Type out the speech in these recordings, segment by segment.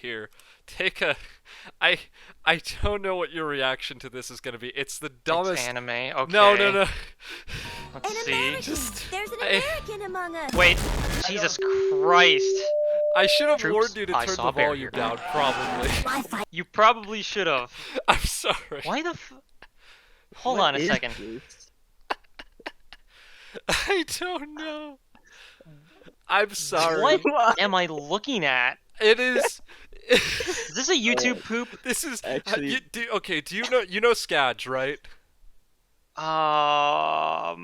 here. Take a... I I don't know what your reaction to this is going to be. It's the dumbest... It's anime, okay. No. Let's An see. American! There's an American among us! Wait, Jesus Christ. I should have Troops, warned you to turn the Isawabear volume here. down, probably. Wi-Fi. You probably should have. I'm sorry. Why the Hold on a second. I don't know. I'm sorry. What am I looking at? It is... Is this a YouTube poop? This is... Actually- do you know Skadge, right? He I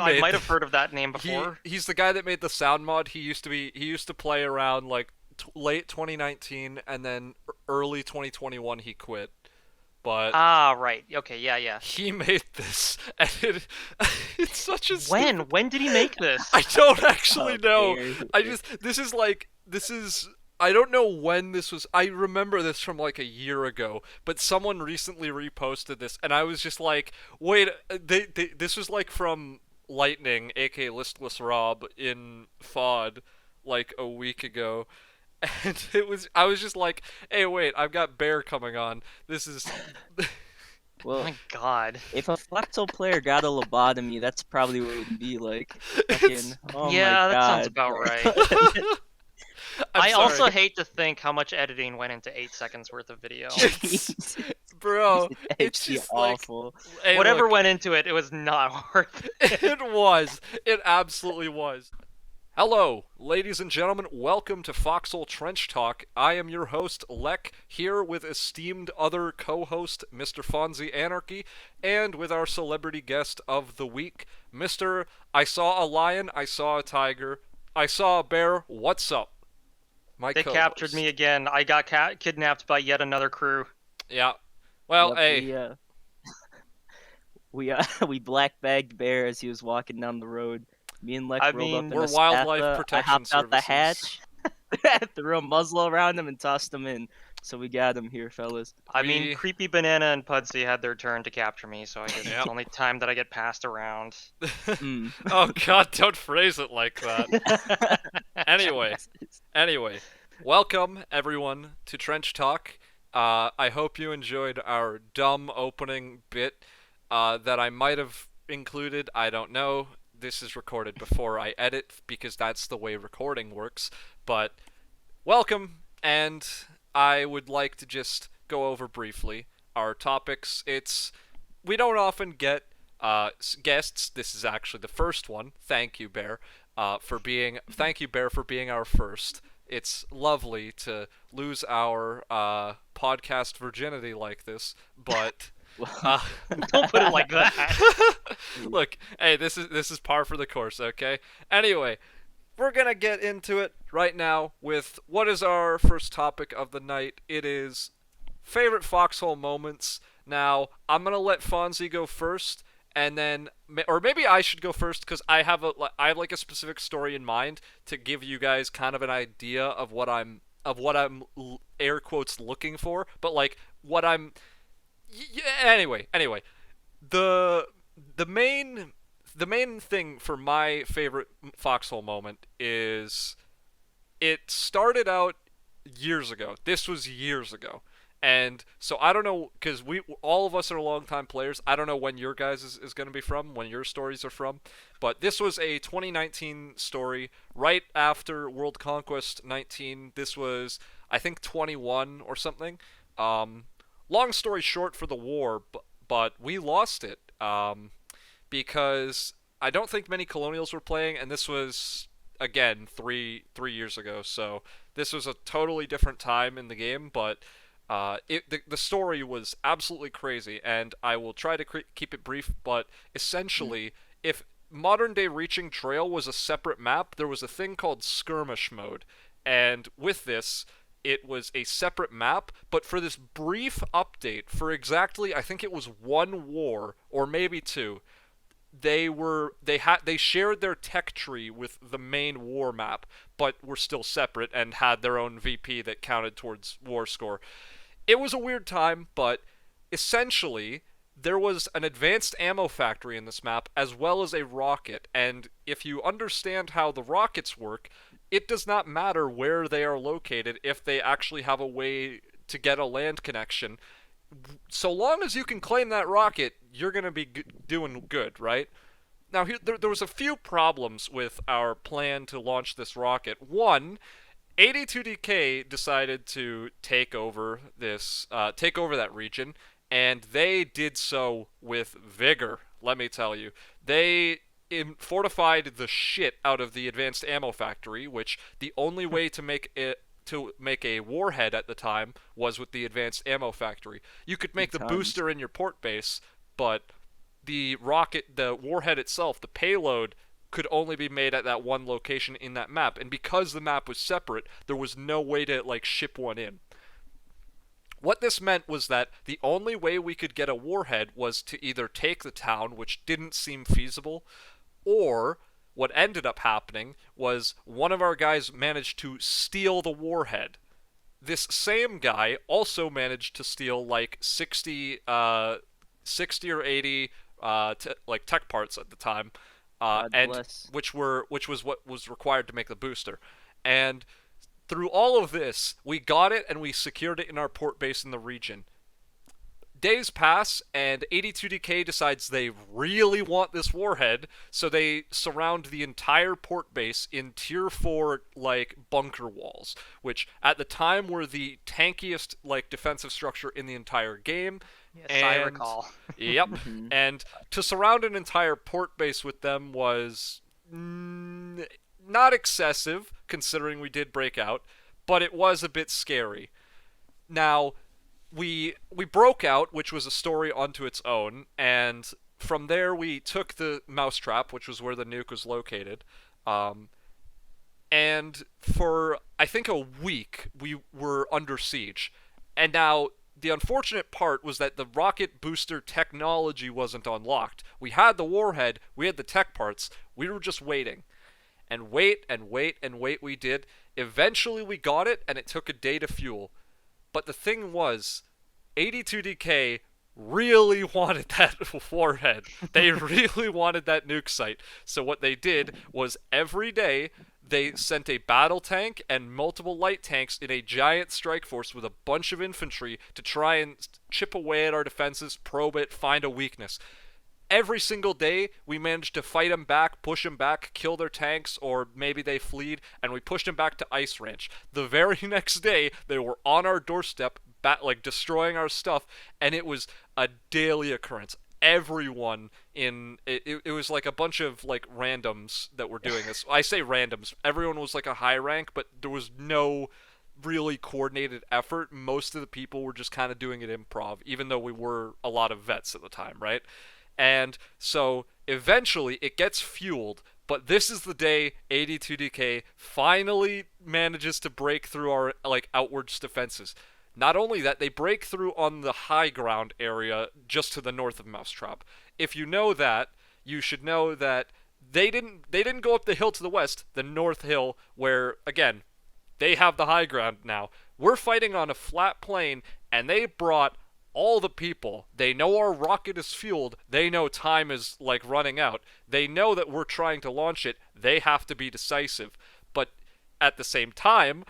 made might have heard of that name before. He's the guy that made the sound mod. He used to play around like late 2019 and then early 2021 he quit. But Right. Okay, yeah. he made this, and it's such a When did he make this? I don't actually know. dear. This is I don't know when this was. I remember this from like a year ago, but someone recently reposted this, and I was just like, wait, this was like from Lightning, aka Listless Rob, in FOD, like a week ago. And I was just like, hey, wait, I've got Bear coming on. This is... Oh Well, my god. if a Foxhole player got a lobotomy, that's probably what it would be like. Fucking, oh Yeah, my that God. sounds about right. I sorry. also hate to think how much editing went into 8 seconds worth of video. It's, bro, it's actually just like... awful. Hey, Whatever look, went into it, it was not worth it. it was. It absolutely was. Hello, ladies and gentlemen. Welcome to Foxhole Trench Talk. I am your host, Lek, here with esteemed other co-host, Mr. Fonzie Anarchy, and with our celebrity guest of the week, Mr. I saw a lion, I saw a tiger, I saw a bear, what's up? My They co-host. captured me again. I got kidnapped by yet another crew. Yeah. Well, Yep, hey. we black bagged Bear as he was walking down the road. Me and Lek I rolled mean, up in we're a wildlife Spatha. protection I hopped out the services. hatch, threw a muzzle around him, and tossed him in. So we got him here, fellas. I We- mean, Creepy Banana and Pudsey had their turn to capture me, so I guess Yep. it's the only time that I get passed around. Mm. Oh god, don't phrase it like that. Anyway, welcome everyone to Trench Talk. I hope you enjoyed our dumb opening bit that I might have included. I don't know. This is recorded before I edit because that's the way recording works. But welcome, and I would like to just go over briefly our topics. We don't often get guests. This is actually the first one. Thank you, Bear, for being our first. It's lovely to lose our podcast virginity like this, but Don't put it like that. look, hey, this is par for the course, okay? Anyway, we're gonna get into it right now with what is our first topic of the night. It is favorite Foxhole moments. Now, I'm gonna let Fonzie go first, and then, or maybe I should go first because I have like a specific story in mind to give you guys kind of an idea of what I'm air quotes looking for, but like what I'm. Anyway, the main thing for my favorite Foxhole moment is it started out years ago. This was years ago. And so I don't know, because all of us are longtime players. I don't know when your guys is going to be from, when your stories are from. But this was a 2019 story right after World Conquest 19. This was, I think, 21 or something. Long story short for the war, but we lost it because I don't think many colonials were playing, and this was, again, three years ago. So this was a totally different time in the game, but... the story was absolutely crazy, and I will try to keep it brief, but essentially, if modern-day Reaching Trail was a separate map, there was a thing called Skirmish Mode, and with this, it was a separate map, but for this brief update, for exactly, I think it was one war, or maybe two, they shared their tech tree with the main war map, but were still separate and had their own VP that counted towards war score. It was a weird time, but essentially there was an advanced ammo factory in this map as well as a rocket, and if you understand how the rockets work, it does not matter where they are located if they actually have a way to get a land connection. So long as you can claim that rocket, you're going to be doing good, right? Now, there was a few problems with our plan to launch this rocket. One, 82DK decided to take over that region, and they did so with vigor, let me tell you. They fortified the shit out of the advanced ammo factory, which the only way to make a warhead at the time was with the advanced ammo factory. You could make the booster in your port base, but the warhead itself, the payload, could only be made at that one location in that map. And because the map was separate, there was no way to ship one in. What this meant was that the only way we could get a warhead was to either take the town, which didn't seem feasible, or what ended up happening was one of our guys managed to steal the warhead. This same guy also managed to steal 60 or 80 tech parts at the time, which was what was required to make the booster. And through all of this, we got it and we secured it in our port base in the region. Days pass, and 82DK decides they really want this warhead, so they surround the entire port base in Tier 4, bunker walls, which at the time were the tankiest, defensive structure in the entire game. Yes, I recall. Yep. And to surround an entire port base with them was not excessive, considering we did break out, but it was a bit scary. Now, we broke out, which was a story unto its own, and from there we took the mousetrap, which was where the nuke was located, and for, I think, a week, we were under siege. And now, the unfortunate part was that the rocket booster technology wasn't unlocked. We had the warhead, we had the tech parts, we were just waiting. And wait we did. Eventually we got it, and it took a day to fuel. But the thing was, 82DK really wanted that warhead. They really wanted that nuke site. So what they did was every day they sent a battle tank and multiple light tanks in a giant strike force with a bunch of infantry to try and chip away at our defenses, probe it, find a weakness. Every single day, we managed to fight them back, push them back, kill their tanks, or maybe they fled, and we pushed them back to Ice Ranch. The very next day, they were on our doorstep, destroying our stuff, and it was a daily occurrence. Everyone it was like a bunch of randoms that were doing this. I say randoms. Everyone was a high rank, but there was no really coordinated effort. Most of the people were just kind of doing it improv, even though we were a lot of vets at the time, right? And so eventually it gets fueled, but this is the day 82DK finally manages to break through our outwards defenses. Not only that, they break through on the high ground area just to the north of Mousetrap. If you know that, you should know that they didn't go up the hill to the west, the North Hill, where again, they have the high ground now. We're fighting on a flat plain, and they brought all the people. They know our rocket is fueled. They know time is running out. They know that we're trying to launch it. They have to be decisive. But at the same time,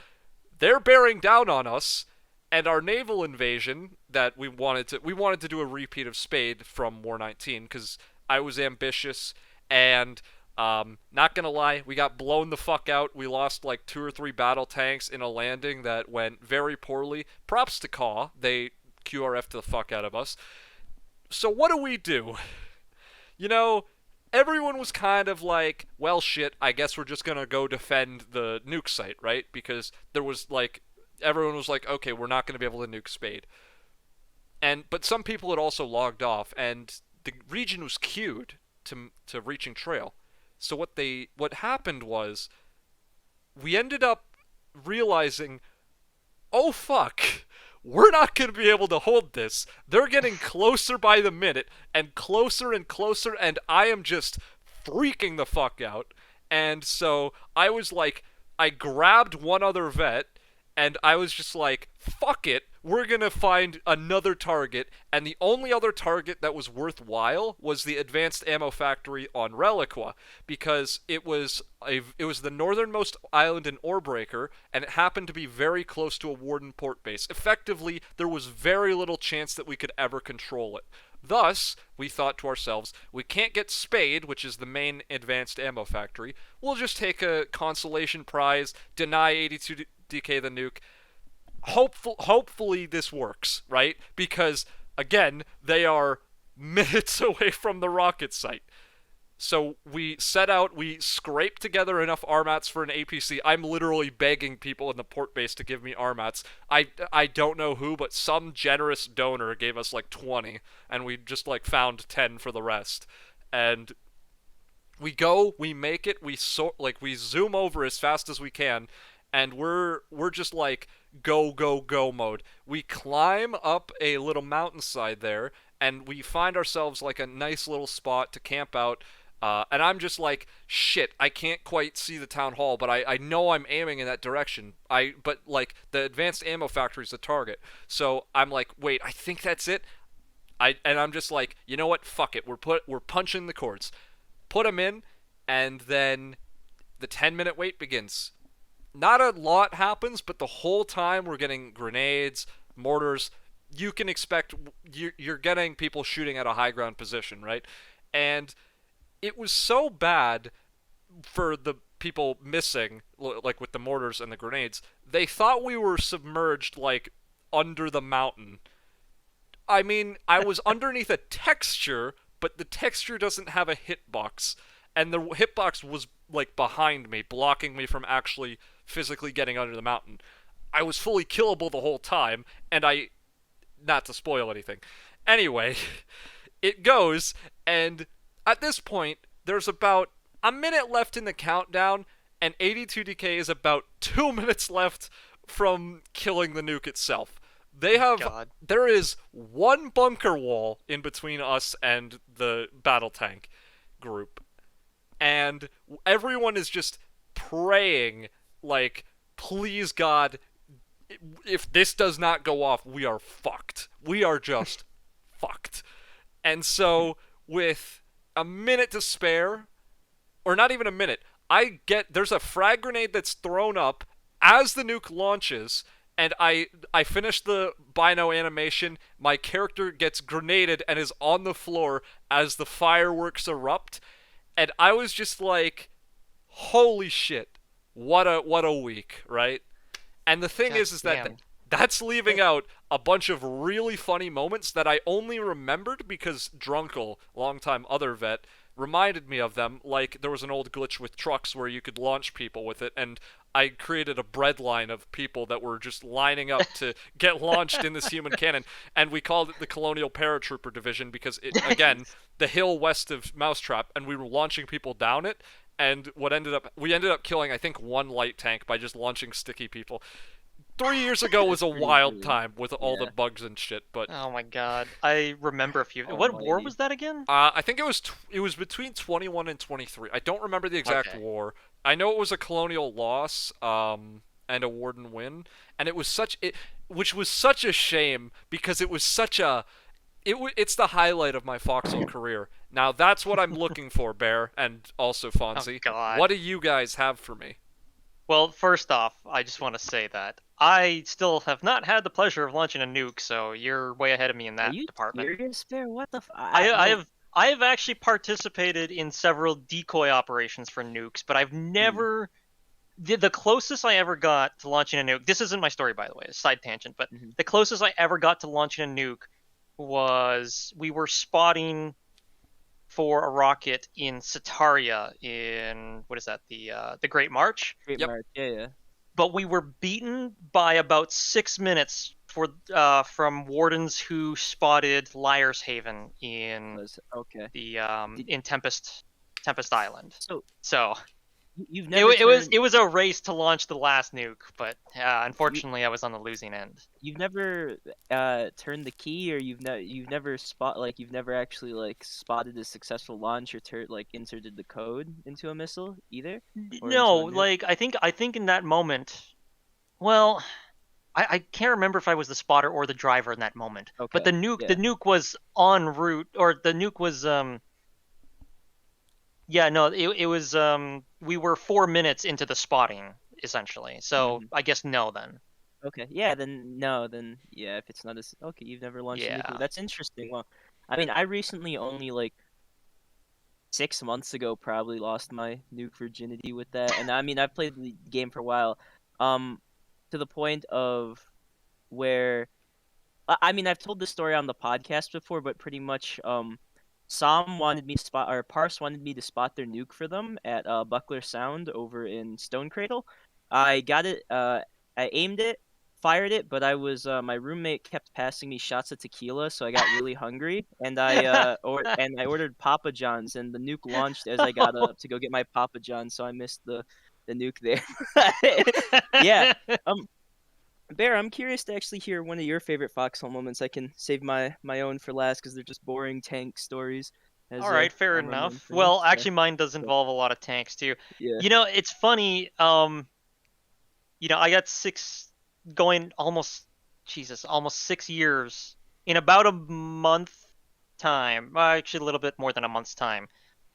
they're bearing down on us, and our naval invasion that we wanted to do a repeat of Spade from War 19 because I was ambitious, and not gonna lie, we got blown the fuck out. We lost 2 or 3 battle tanks in a landing that went very poorly. Props to Caw. They QRF to the fuck out of us. So what do? Everyone was kind of well, shit, I guess we're just gonna go defend the nuke site, right? Because there was everyone was okay, we're not gonna be able to nuke Spade. But some people had also logged off, and the region was queued to reaching trail. So what happened was, we ended up realizing, oh fuck, we're not going to be able to hold this. They're getting closer by the minute, and closer, and I am just freaking the fuck out. And so I grabbed one other vet, and I was just fuck it, we're gonna find another target, and the only other target that was worthwhile was the advanced ammo factory on Reliqua, because it was the northernmost island in Orbreaker, and it happened to be very close to a Warden port base. Effectively, there was very little chance that we could ever control it. Thus, we thought to ourselves, we can't get Spade, which is the main advanced ammo factory. We'll just take a consolation prize, deny 82DK the nuke. Hopefully this works, right? Because, again, they are minutes away from the rocket site. So we set out, we scraped together enough RMATs for an APC. I'm literally begging people in the port base to give me RMATs. I don't know who, but some generous donor gave us like 20, and we just like found 10 for the rest. And we go, we make it, we zoom over as fast as we can, and we're just like go mode. We climb up a little mountainside there, and we find ourselves like a nice little spot to camp out. And I'm just like, shit, I can't quite see the town hall, but I know I'm aiming in that direction. But like the advanced ammo factory is the target. So I'm like, wait, I think that's it. And I'm just like, you know what? Fuck it. We're punching the cords. Put them in, and then the 10-minute wait begins. Not a lot happens, but the whole time we're getting grenades, mortars. You can expect you're getting people shooting at a high ground position, right? And it was so bad for the people missing, like with the mortars and the grenades. They thought we were submerged, like, under the mountain. I mean, I was underneath a texture, but the texture doesn't have a hitbox. And the hitbox was, like, behind me, blocking me from actually physically getting under the mountain. I was fully killable the whole time, and not to spoil anything. Anyway, it goes, and at this point, there's about a minute left in the countdown, and 82DK is about 2 minutes left from killing the nuke itself. There is one bunker wall in between us and the battle tank group, and everyone is just praying, like, please God, if this does not go off, we are fucked. We are just fucked. And so, with a minute to spare, or not even a minute, there's a frag grenade that's thrown up as the nuke launches, and I finish the Bino animation, my character gets grenaded and is on the floor as the fireworks erupt, and I was just like, holy shit, what a week, right? And the thing is that that's leaving out a bunch of really funny moments that I only remembered because Drunkle, longtime other vet, reminded me of them. Like, there was an old glitch with trucks where you could launch people with it, and I created a bread line of people that were just lining up to get launched in this human cannon, and we called it the Colonial Paratrooper Division because, again, the hill west of Mousetrap, and we were launching people down it, and we ended up killing, I think, one light tank by just launching sticky people. 3 years ago was a wild time with all the bugs and shit, but oh my god, I remember a few. What war was that again? I think it was between 21 and 23. I don't remember the exact war. I know it was a colonial loss, and a warden win, and which was such a shame because it was such a. It's the highlight of my Foxhole career. Now that's what I'm looking for, Bear, and also Fonzie. Oh, God. What do you guys have for me? Well, first off, I just want to say that I still have not had the pleasure of launching a nuke, so you're way ahead of me in that department. Are you serious, Bear? What the I have actually participated in several decoy operations for nukes, but I've never... The closest I ever got to launching a nuke... This isn't my story, by the way, it's a side tangent, but the closest I ever got to launching a nuke was we were spotting for a rocket in Sataria in, what is that, the Great March? March, yeah. But we were beaten by about 6 minutes from wardens who spotted Liar's Haven in in Tempest Island. So you've never it was a race to launch the last nuke, but unfortunately I was on the losing end. You've never turned the key, or you've never actually like spotted a successful launch or inserted the code into a missile either? No, like I think in that moment, well, I can't remember if I was the spotter or the driver in that moment. Okay. But the nuke was en route, or the nuke was yeah, no, it was we were 4 minutes into the spotting essentially. So I guess no then. Okay, yeah, then no, then yeah, if it's not as okay, you've never launched a nuke. Yeah. That's interesting. Well, I mean, I recently only like 6 months ago probably lost my nuke virginity with that, and I mean I've played the game for a while, to the point of where I mean I've told this story on the podcast before, but pretty much Som wanted me to spot or Parse wanted me to spot their nuke for them at Buckler Sound over in Stone Cradle. I got it. I aimed it, fired it, but I was my roommate kept passing me shots of tequila, so I got really hungry, and I ordered Papa John's, and the nuke launched as I got up to go get my Papa John's, so I missed the nuke there. Yeah. Bear, I'm curious to actually hear one of your favorite Foxhole moments. I can save my own for last because they're just boring tank stories. All right, fair enough. Well, actually, mine does involve a lot of tanks too. Yeah. You know, it's funny. You know, I got almost 6 years in about a month time. Actually, a little bit more than a month's time.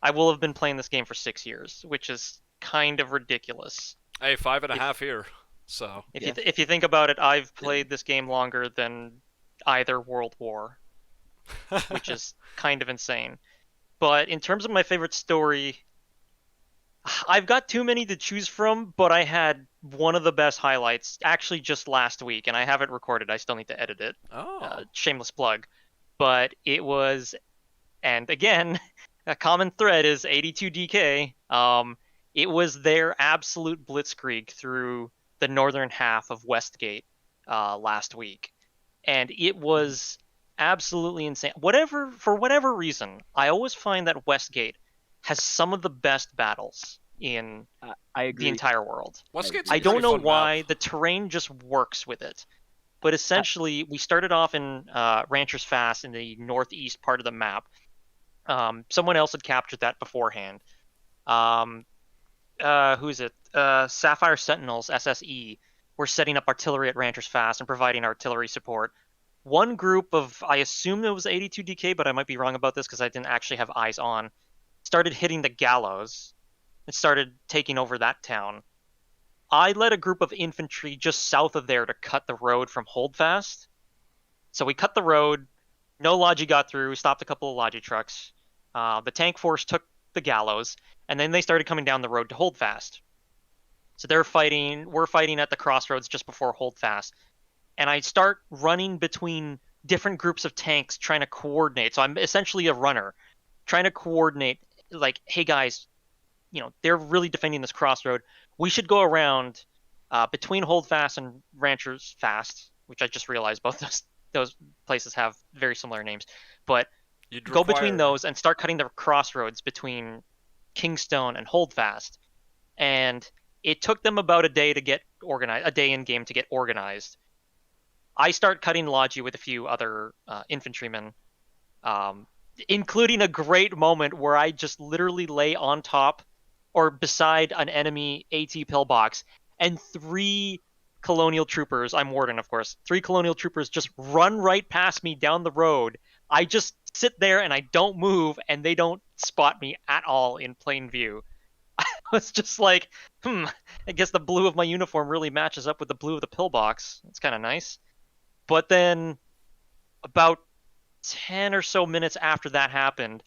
I will have been playing this game for 6 years, which is kind of ridiculous. Hey, 5.5 here. So if you think about it, I've played this game longer than either World War, which is kind of insane. But in terms of my favorite story, I've got too many to choose from, but I had one of the best highlights actually just last week, and I have it recorded. I still need to edit it. Oh. Shameless plug. But it was, and again, a common thread is 82DK. It was their absolute blitzkrieg through the northern half of Westgate last week, and it was absolutely insane. For whatever reason, I always find that Westgate has some of the best battles in the entire world. Westgate's I don't know why map. the terrain just works with it. But essentially, we started off in Rancher's Fast in the northeast part of the map. Someone else had captured that beforehand. Who's it? Sapphire Sentinels, SSE, were setting up artillery at Rancher's Fast and providing artillery support. One group of, I assume it was 82DK, but I might be wrong about this because I didn't actually have eyes on, started hitting the Gallows and started taking over that town. I led a group of infantry just south of there to cut the road from Holdfast. So we cut the road. No Logi got through. Stopped a couple of Logi trucks. The tank force took the Gallows, and then they started coming down the road to Holdfast. So we're fighting at the crossroads just before Holdfast. And I start running between different groups of tanks trying to coordinate. So I'm essentially a runner, trying to coordinate, like, hey guys, you know, they're really defending this crossroad. We should go around between Holdfast and Rancher's Fast, which I just realized both those places have very similar names. But go between those and start cutting the crossroads between Kingstone and Holdfast. And it took them about a day to get organized, a day in game to get organized. I start cutting Logi with a few other infantrymen, including a great moment where I just literally lay on top or beside an enemy AT pillbox, and 3 colonial troopers, I'm Warden of course, 3 colonial troopers just run right past me down the road. I just sit there and I don't move, and they don't spot me at all in plain view. I was just like, I guess the blue of my uniform really matches up with the blue of the pillbox. It's kind of nice. But then about 10 or so minutes after that happened,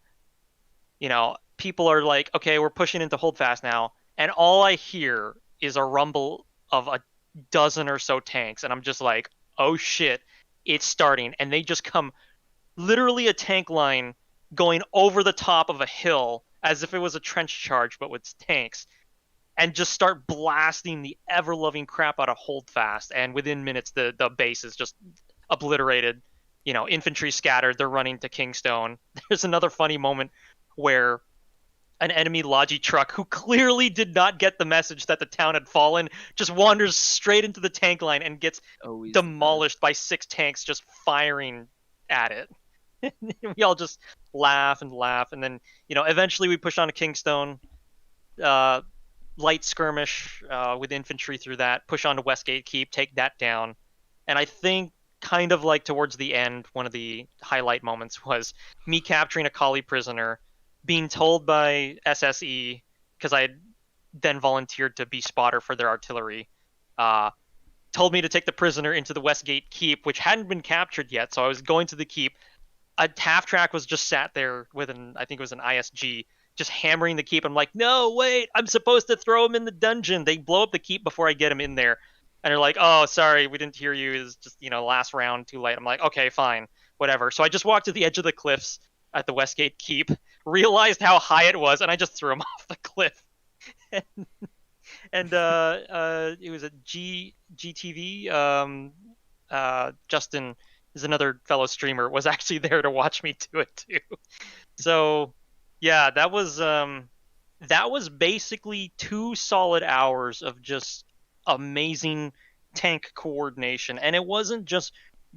you know, people are like, okay, we're pushing into Holdfast now. And all I hear is a rumble of a dozen or so tanks. And I'm just like, oh shit, it's starting. And they just come literally a tank line going over the top of a hill as if it was a trench charge, but with tanks, and just start blasting the ever-loving crap out of Holdfast. And within minutes, the base is just obliterated. You know, infantry scattered. They're running to Kingstone. There's another funny moment where an enemy Logi truck, who clearly did not get the message that the town had fallen, just wanders straight into the tank line and gets demolished by 6 tanks just firing at it. We all just laugh, and then, you know, eventually we push on to Kingstone. Light skirmish with infantry through that, push on to Westgate Keep, take that down. And I think kind of like towards the end, one of the highlight moments was me capturing a collie prisoner, being told by SSE, because I had then volunteered to be spotter for their artillery, told me to take the prisoner into the Westgate Keep, which hadn't been captured yet. So I was going to the keep. A half track was just sat there with I think it was an ISG, just hammering the keep. I'm like, no, wait, I'm supposed to throw him in the dungeon. They blow up the keep before I get him in there. And they're like, oh, sorry, we didn't hear you. It's just, last round, too late. I'm like, okay, fine, whatever. So I just walked to the edge of the cliffs at the Westgate Keep, realized how high it was, and I just threw him off the cliff. And it was a GTV. Justin is another fellow streamer, was actually there to watch me do it too. So yeah, that was basically 2 solid hours of just amazing tank coordination, and it wasn't just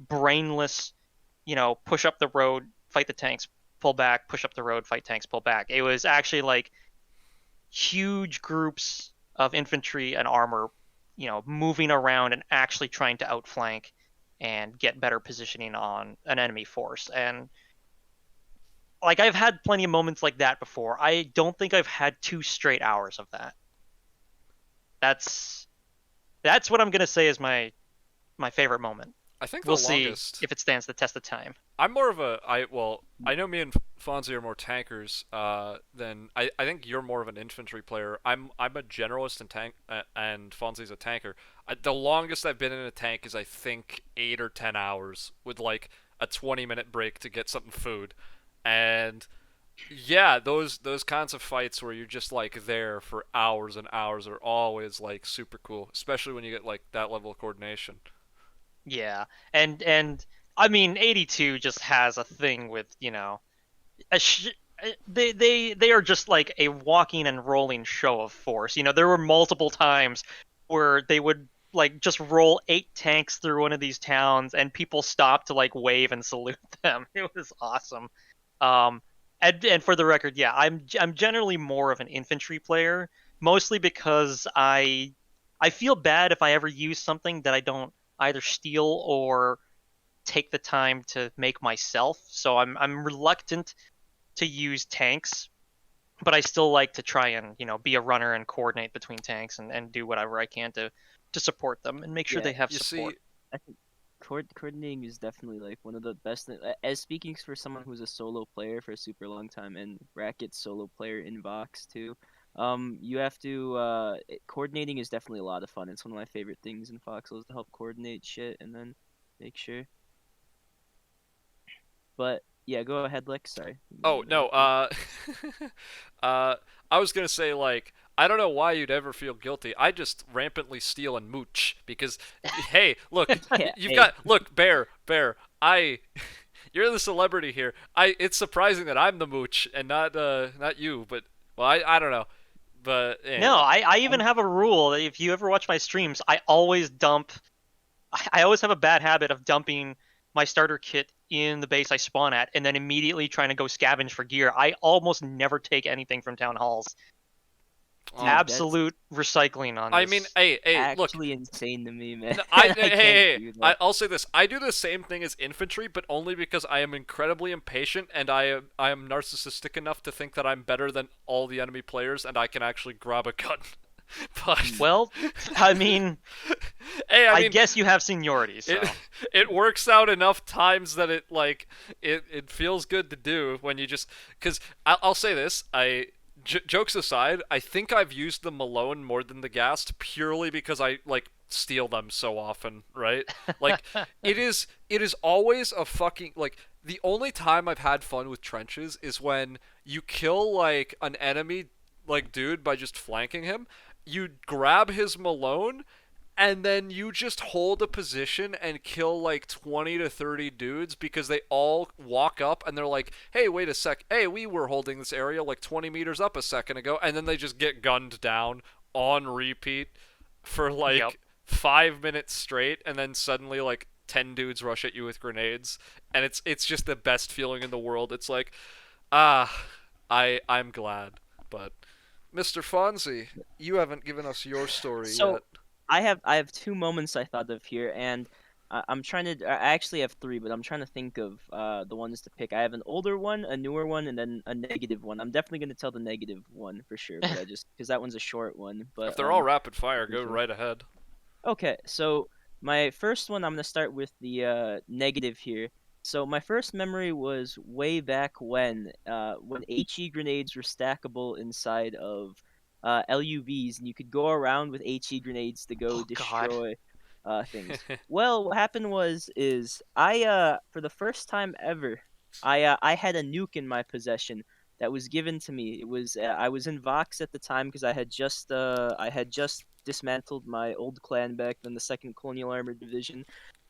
brainless, push up the road, fight the tanks, pull back, push up the road, fight tanks, pull back. It was actually like huge groups of infantry and armor, moving around and actually trying to outflank and get better positioning on an enemy force. And like, I've had plenty of moments like that before. I don't think I've had 2 straight hours of that. That's what I'm gonna say is my favorite moment. I think we'll the see longest... if it stands the test of time. I'm more of a... I know me and Fonzie are more tankers than... I think you're more of an infantry player. I'm a generalist and Fonzie's a tanker. The longest I've been in a tank is, I think, 8 or 10 hours with, like, a 20-minute break to get something food. And... yeah, those kinds of fights where you're just, like, there for hours and hours are always, like, super cool. Especially when you get, like, that level of coordination. Yeah, and I mean, 82 just has a thing with, they are just like a walking and rolling show of force. There were multiple times where they would like just roll 8 tanks through one of these towns, and people stopped to like wave and salute them. It was awesome. And for the record, yeah, I'm generally more of an infantry player, mostly because I feel bad if I ever use something that I don't either steal or take the time to make myself. So I'm reluctant to use tanks, but I still like to try and be a runner and coordinate between tanks and do whatever I can to support them and make sure they have support. See, I think coordinating is definitely like one of the best. As speaking for someone who's a solo player for a super long time and Racket's solo player in Vox too. You have to, coordinating is definitely a lot of fun. It's one of my favorite things in Foxhole is to help coordinate shit and then make sure. But, yeah, go ahead, Lex, sorry. Oh, no, I was gonna say, like, I don't know why you'd ever feel guilty. I just rampantly steal and mooch, because, hey, look, look, Bear, you're the celebrity here. It's surprising that I'm the mooch and not you, but, well, I don't know. But anyway. No, I even have a rule that if you ever watch my streams, I always have a bad habit of dumping my starter kit in the base I spawn at and then immediately trying to go scavenge for gear. I almost never take anything from town halls. Absolute recycling on this. I mean, hey, look. Actually insane to me, man. I'll say this. I do the same thing as infantry, but only because I am incredibly impatient and I am narcissistic enough to think that I'm better than all the enemy players and I can actually grab a gun. But well, I mean, I guess you have seniority, so it works out enough times that it feels good to do when you just, because I'll say this, jokes aside, I think I've used the Malone more than the Gast purely because I like steal them so often, right? Like it is always a fucking, like, the only time I've had fun with trenches is when you kill like an enemy like dude by just flanking him. You grab his Malone and then you just hold a position and kill like 20 to 30 dudes because they all walk up and they're like, hey, wait a sec. Hey, we were holding this area like 20 meters up a second ago. And then they just get gunned down on repeat for like 5 minutes straight. And then suddenly like 10 dudes rush at you with grenades. And it's just the best feeling in the world. It's like, I'm glad. But Mr. Fonzie, you haven't given us your story yet. I have 2 moments I thought of here, and I'm trying to. I actually have three, but I'm trying to think of the ones to pick. I have an older one, a newer one, and then a negative one. I'm definitely gonna tell the negative one for sure, but I just because that one's a short one. But If they're all rapid fire, go sure. right ahead. Okay, so my first one, I'm gonna start with the negative here. So my first memory was way back when HE grenades were stackable inside of LUVs, and you could go around with HE grenades to go Oh, God. destroy things. Well, what happened is for the first time ever, I had a nuke in my possession that was given to me. It was I was in Vox at the time because I had just dismantled my old clan back then, the Second Colonial Armored Division.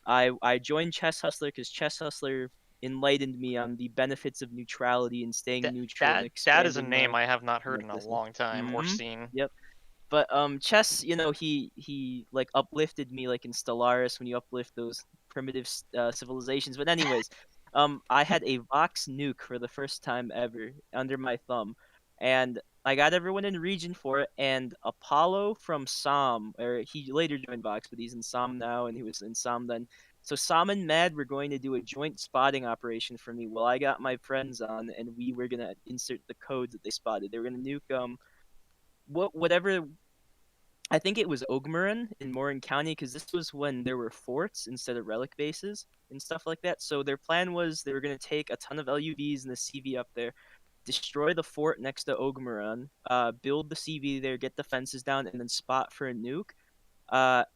I joined Chess Hustler because Chess Hustler enlightened me on the benefits of neutrality and staying neutral. And That is a expanding name my I have not heard in a business. long time or Mhm. seen. Yep. But Chess, he like uplifted me like in Stellaris when you uplift those primitive civilizations. But anyways, I had a Vox nuke for the first time ever under my thumb, and I got everyone in Region for it. And Apollo from Som, or he later joined Vox, but he's in Som now, and he was in Som then. So Sam and Mad were going to do a joint spotting operation for me while I got my friends on, and we were gonna insert the codes that they spotted. They were gonna nuke whatever. I think it was Ogmarin in Morin County because this was when there were forts instead of relic bases and stuff like that. So their plan was they were going to take a ton of LUVs and the CV up there, destroy the fort next to Ogmarin, build the CV there, get the fences down, and then spot for a nuke.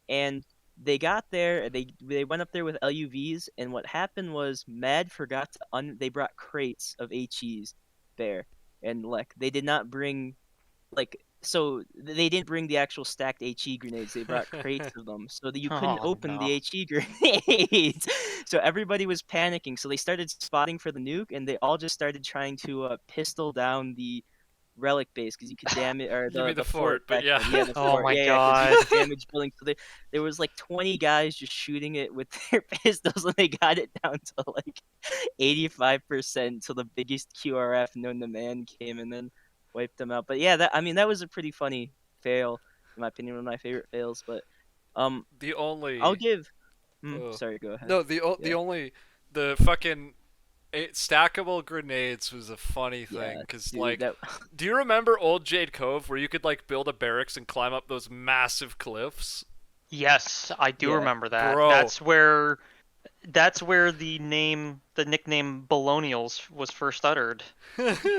And they got there. They went up there with LUVs, and what happened was Mad forgot to they brought crates of HEs there, and like they did not bring so they didn't bring the actual stacked HE grenades. They brought crates of them, so that you couldn't Oh, open no. the HE grenades. So everybody was panicking. So they started spotting for the nuke, and they all just started trying to pistol down the relic base because you could damage or You mean the fort fort, but back yeah. then. Yeah, the Oh fort. my Yeah, 'cause you God. could damage buildings. So there was like 20 guys just shooting it with their pistols, and they got it down to like 85% until the biggest QRF known to man came and then wiped them out. But yeah, that was a pretty funny fail, in my opinion, one of my favorite fails. But The only I'll give. uh, Sorry, go ahead. no, the Yeah. only the fucking stackable grenades was a funny thing Yeah, because dude, like, that do you remember old Jade Cove where you could like build a barracks and climb up those massive cliffs? Yes, I do Yeah. remember that. Bro. That's where the nickname Balonials was first uttered.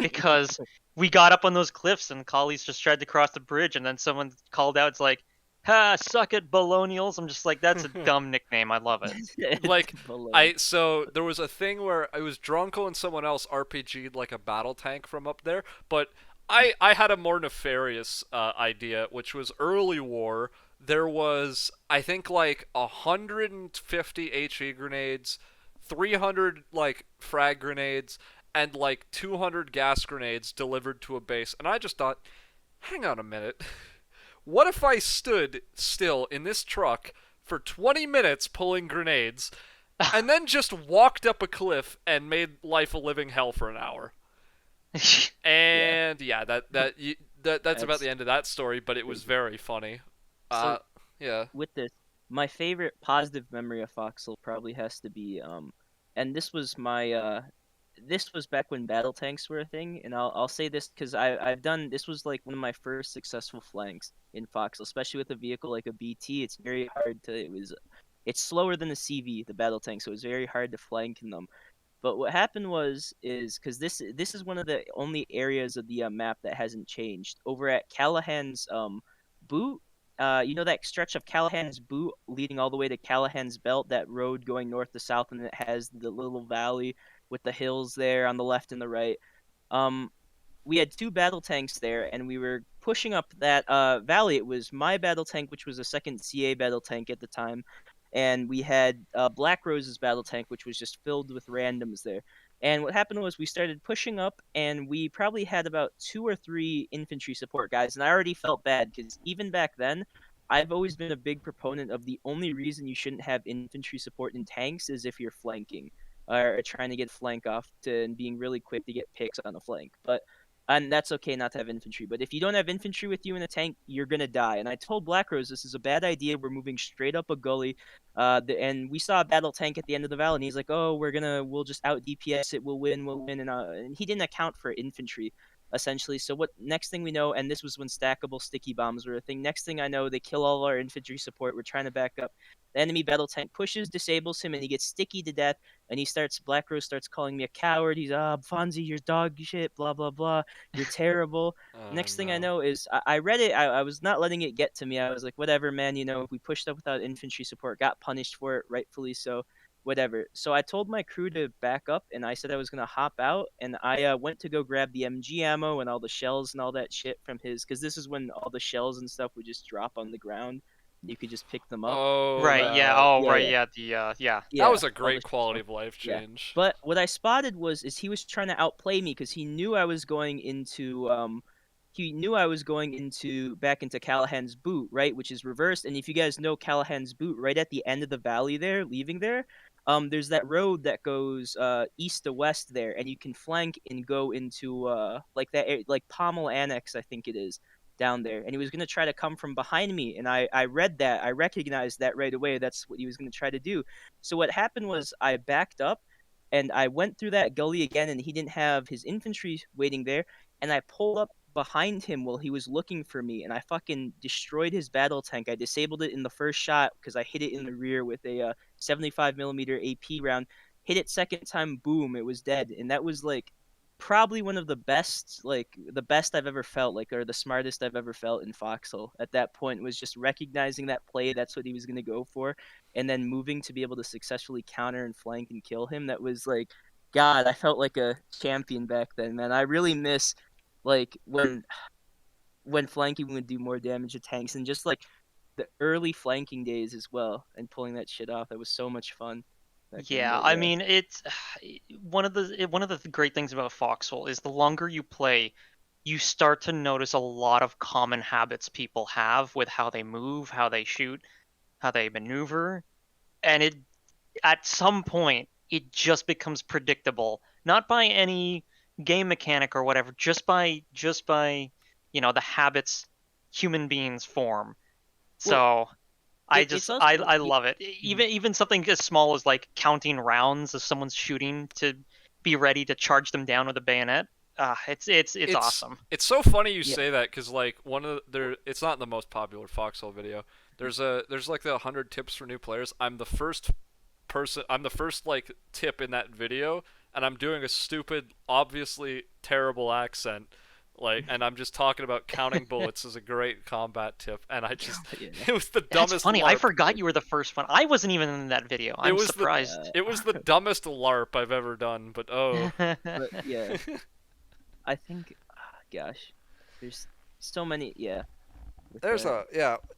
Because we got up on those cliffs and collies just tried to cross the bridge, and then someone called out, "It's like, ha, suck it, Balonials." I'm just like, that's a dumb nickname. I love it. Like, Below. so there was a thing where I was Drunko and someone else RPG'd like a battle tank from up there, but I had a more nefarious idea, which was early war. There was, I think, like 150 HE grenades, 300 like frag grenades, and like 200 gas grenades delivered to a base, and I just thought, hang on a minute. What if I stood still in this truck for 20 minutes pulling grenades and then just walked up a cliff and made life a living hell for an hour? And yeah, that's about the end of that story, but it was very funny. So Yeah. with this, my favorite positive memory of Foxhole probably has to be and this was back when battle tanks were a thing, and I'll say this because I've done this was like one of my first successful flanks in Foxhole, especially with a vehicle like a BT. It's very hard to it's slower than a CV, the battle tank, so it's very hard to flank in them. But what happened is because this is one of the only areas of the map that hasn't changed. Over at Callahan's boot, you know that stretch of Callahan's boot leading all the way to Callahan's belt, that road going north to south, and it has the little valley with the hills there on the left and the right. Um, we had two battle tanks there, and we were pushing up that valley. It was my battle tank, which was a second CA battle tank at the time, and we had Black Rose's battle tank, which was just filled with randoms there. And what happened was we started pushing up, and we probably had about 2 or 3 infantry support guys, and I already felt bad because even back then, I've always been a big proponent of the only reason you shouldn't have infantry support in tanks is if you're flanking or trying to get flank off and being really quick to get picks on a flank. But and that's okay not to have infantry. But if you don't have infantry with you in a tank, you're gonna die. And I told Black Rose this is a bad idea. We're moving straight up a gully. And we saw a battle tank at the end of the valley, and he's like, "Oh, we'll just out DPS it, we'll win," and he didn't account for infantry, essentially. So what? Next thing we know, and this was when stackable sticky bombs were a thing. Next thing I know, they kill all of our infantry support. We're trying to back up. The enemy battle tank pushes, disables him, and he gets sticky to death. And Black Rose starts calling me a coward. He's Fonzie, you're dog shit, blah blah blah. You're terrible. Next thing I know is I read it. I was not letting it get to me. I was like, whatever, man. If we pushed up without infantry support, got punished for it, rightfully so. Whatever. So I told my crew to back up, and I said I was gonna hop out, and I went to go grab the MG ammo and all the shells and all that shit from his, because this is when all the shells and stuff would just drop on the ground. You could just pick them up. Oh, Right. Yeah. Oh, right. Yeah. Yeah. That was a great quality of life change. But what I spotted is he was trying to outplay me because he knew I was going into back into Callahan's boot, right, which is reversed. And if you guys know Callahan's boot, right at the end of the valley there, leaving there, there's that road that goes east to west there, and you can flank and go into like Pommel Annex, I think it is, down there. And he was gonna try to come from behind me, and I read that, I recognized that right away. That's what he was gonna try to do. So what happened was I backed up, and I went through that gully again, and he didn't have his infantry waiting there, and I pulled up behind him while he was looking for me, and I fucking destroyed his battle tank. I disabled it in the first shot because I hit it in the rear with a 75mm AP round. Hit it second time, boom, it was dead. And that was like probably one of the best I've ever felt, or the smartest I've ever felt in Foxhole. At that point, was just recognizing that play, that's what he was going to go for, and then moving to be able to successfully counter and flank and kill him. That was like, God, I felt like a champion back then, man. I really miss when flanking would do more damage to tanks, and just the early flanking days as well, and pulling that shit off. That was so much fun. Yeah, I mean, it's one of the great things about Foxhole is the longer you play, you start to notice a lot of common habits people have with how they move, how they shoot, how they maneuver, and at some point it just becomes predictable, not by any game mechanic or whatever, just by the habits human beings form. So I love it. Even something as small as like counting rounds as someone's shooting to be ready to charge them down with a bayonet. It's awesome. It's so funny you say that, because it's not in the most popular Foxhole video. There's like the 100 tips for new players. I'm the first tip in that video, and I'm doing a stupid, obviously terrible accent, and I'm just talking about counting bullets as a great combat tip, and it was the dumbest. That's funny. LARP. I forgot you were the first one. I wasn't even in that video. I'm surprised. It was the dumbest LARP I've ever done, but But, yeah. I think, gosh, there's so many. Yeah.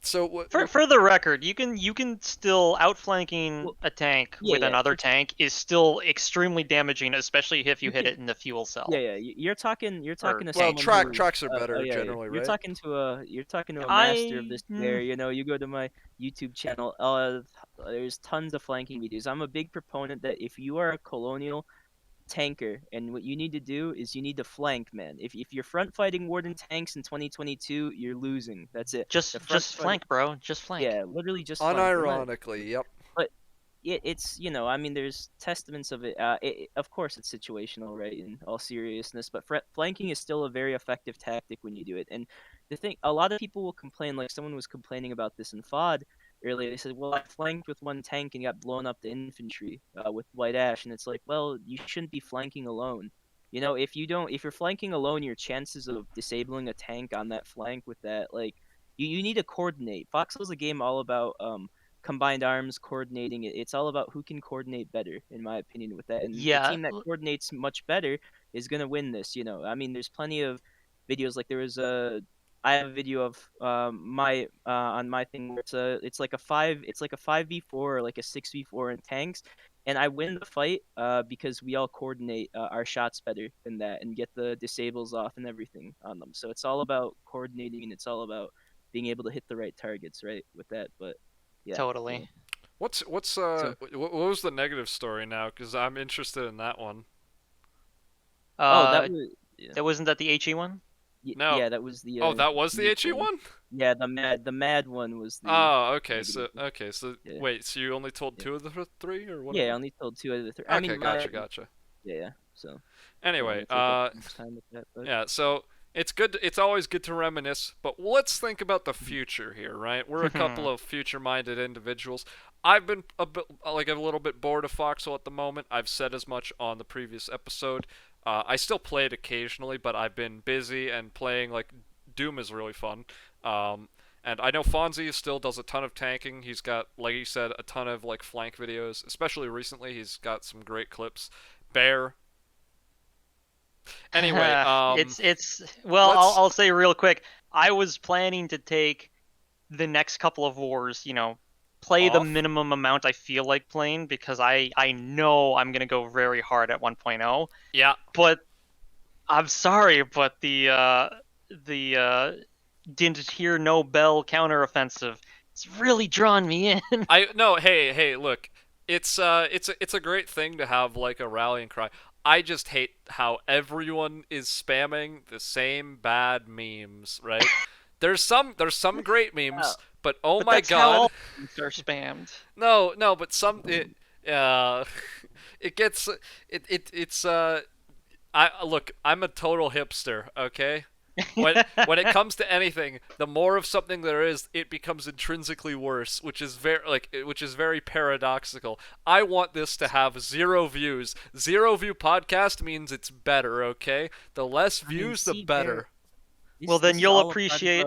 So for the record, you can still outflanking a tank with another tank is still extremely damaging, especially if you hit it in the fuel cell. Yeah. You're talking to someone. Well, tracks are better generally, right? You're talking to a master of this player. You go to my YouTube channel. There's tons of flanking videos. I'm a big proponent that if you are a colonial tanker, and what you need to do is you need to flank, man. If you're front fighting Warden tanks in 2022, you're losing. That's it. Just flank, bro. Just flank. Yeah, literally just unironically, yep. But it's I mean, there's testaments of it. Of course, it's situational, right? In all seriousness, but flanking is still a very effective tactic when you do it. And the thing, a lot of people will complain, like someone was complaining about this in FOD earlier. They said, well, I flanked with one tank and got blown up to infantry with White Ash, and it's like, well, you shouldn't be flanking alone. If you're flanking alone, your chances of disabling a tank on that flank with that, you need to coordinate. Foxhole's a game all about combined arms, coordinating. It's all about who can coordinate better, in my opinion, with that. And the team that coordinates much better is gonna win this. I mean, there's plenty of videos. Like I have a video of my on my thing where it's like a 5v4 or like a 6v4 in tanks, and I win the fight because we all coordinate our shots better than that and get the disables off and everything on them. So it's all about coordinating, and it's all about being able to hit the right targets, right, with that. But yeah, totally. What was the negative story now? Because I'm interested in that one. That wasn't that the HE one? No. Yeah, that was the. Oh, that was the nuke HE one? Yeah, the mad one was the. Oh, okay. negative one. So Yeah. wait. So you only told Yeah. 2 of the 3, or what? Yeah, I only told 2 out of the 3. Okay, I mean, gotcha. Yeah, so. Anyway, Time with that, but... yeah. So it's good. It's always good to reminisce. But let's think about the future here, right? We're a couple of future-minded individuals. I've been a little bit bored of Foxhole at the moment. I've said as much on the previous episode. I still play it occasionally, but I've been busy, and playing like Doom is really fun. And I know Fonzie still does a ton of tanking. He's got, like he said, a ton of like flank videos. Especially recently, he's got some great clips. Bear. Anyway, I'll say real quick. I was planning to take the next couple of wars, play the minimum amount I feel like playing, because I know I'm gonna go very hard at 1.0. Yeah. But I'm sorry, but the didn't hear no bell counteroffensive. It's really drawn me in. Hey, look. It's a great thing to have like a rallying cry. I just hate how everyone is spamming the same bad memes, right? There's some great memes, but but my that's god, how all memes are spammed. No, but I'm a total hipster, okay? When it comes to anything, the more of something there is, it becomes intrinsically worse, which is very paradoxical. I want this to have 0 views. 0 view podcast means it's better, okay? The less views, the better. Well, then you'll appreciate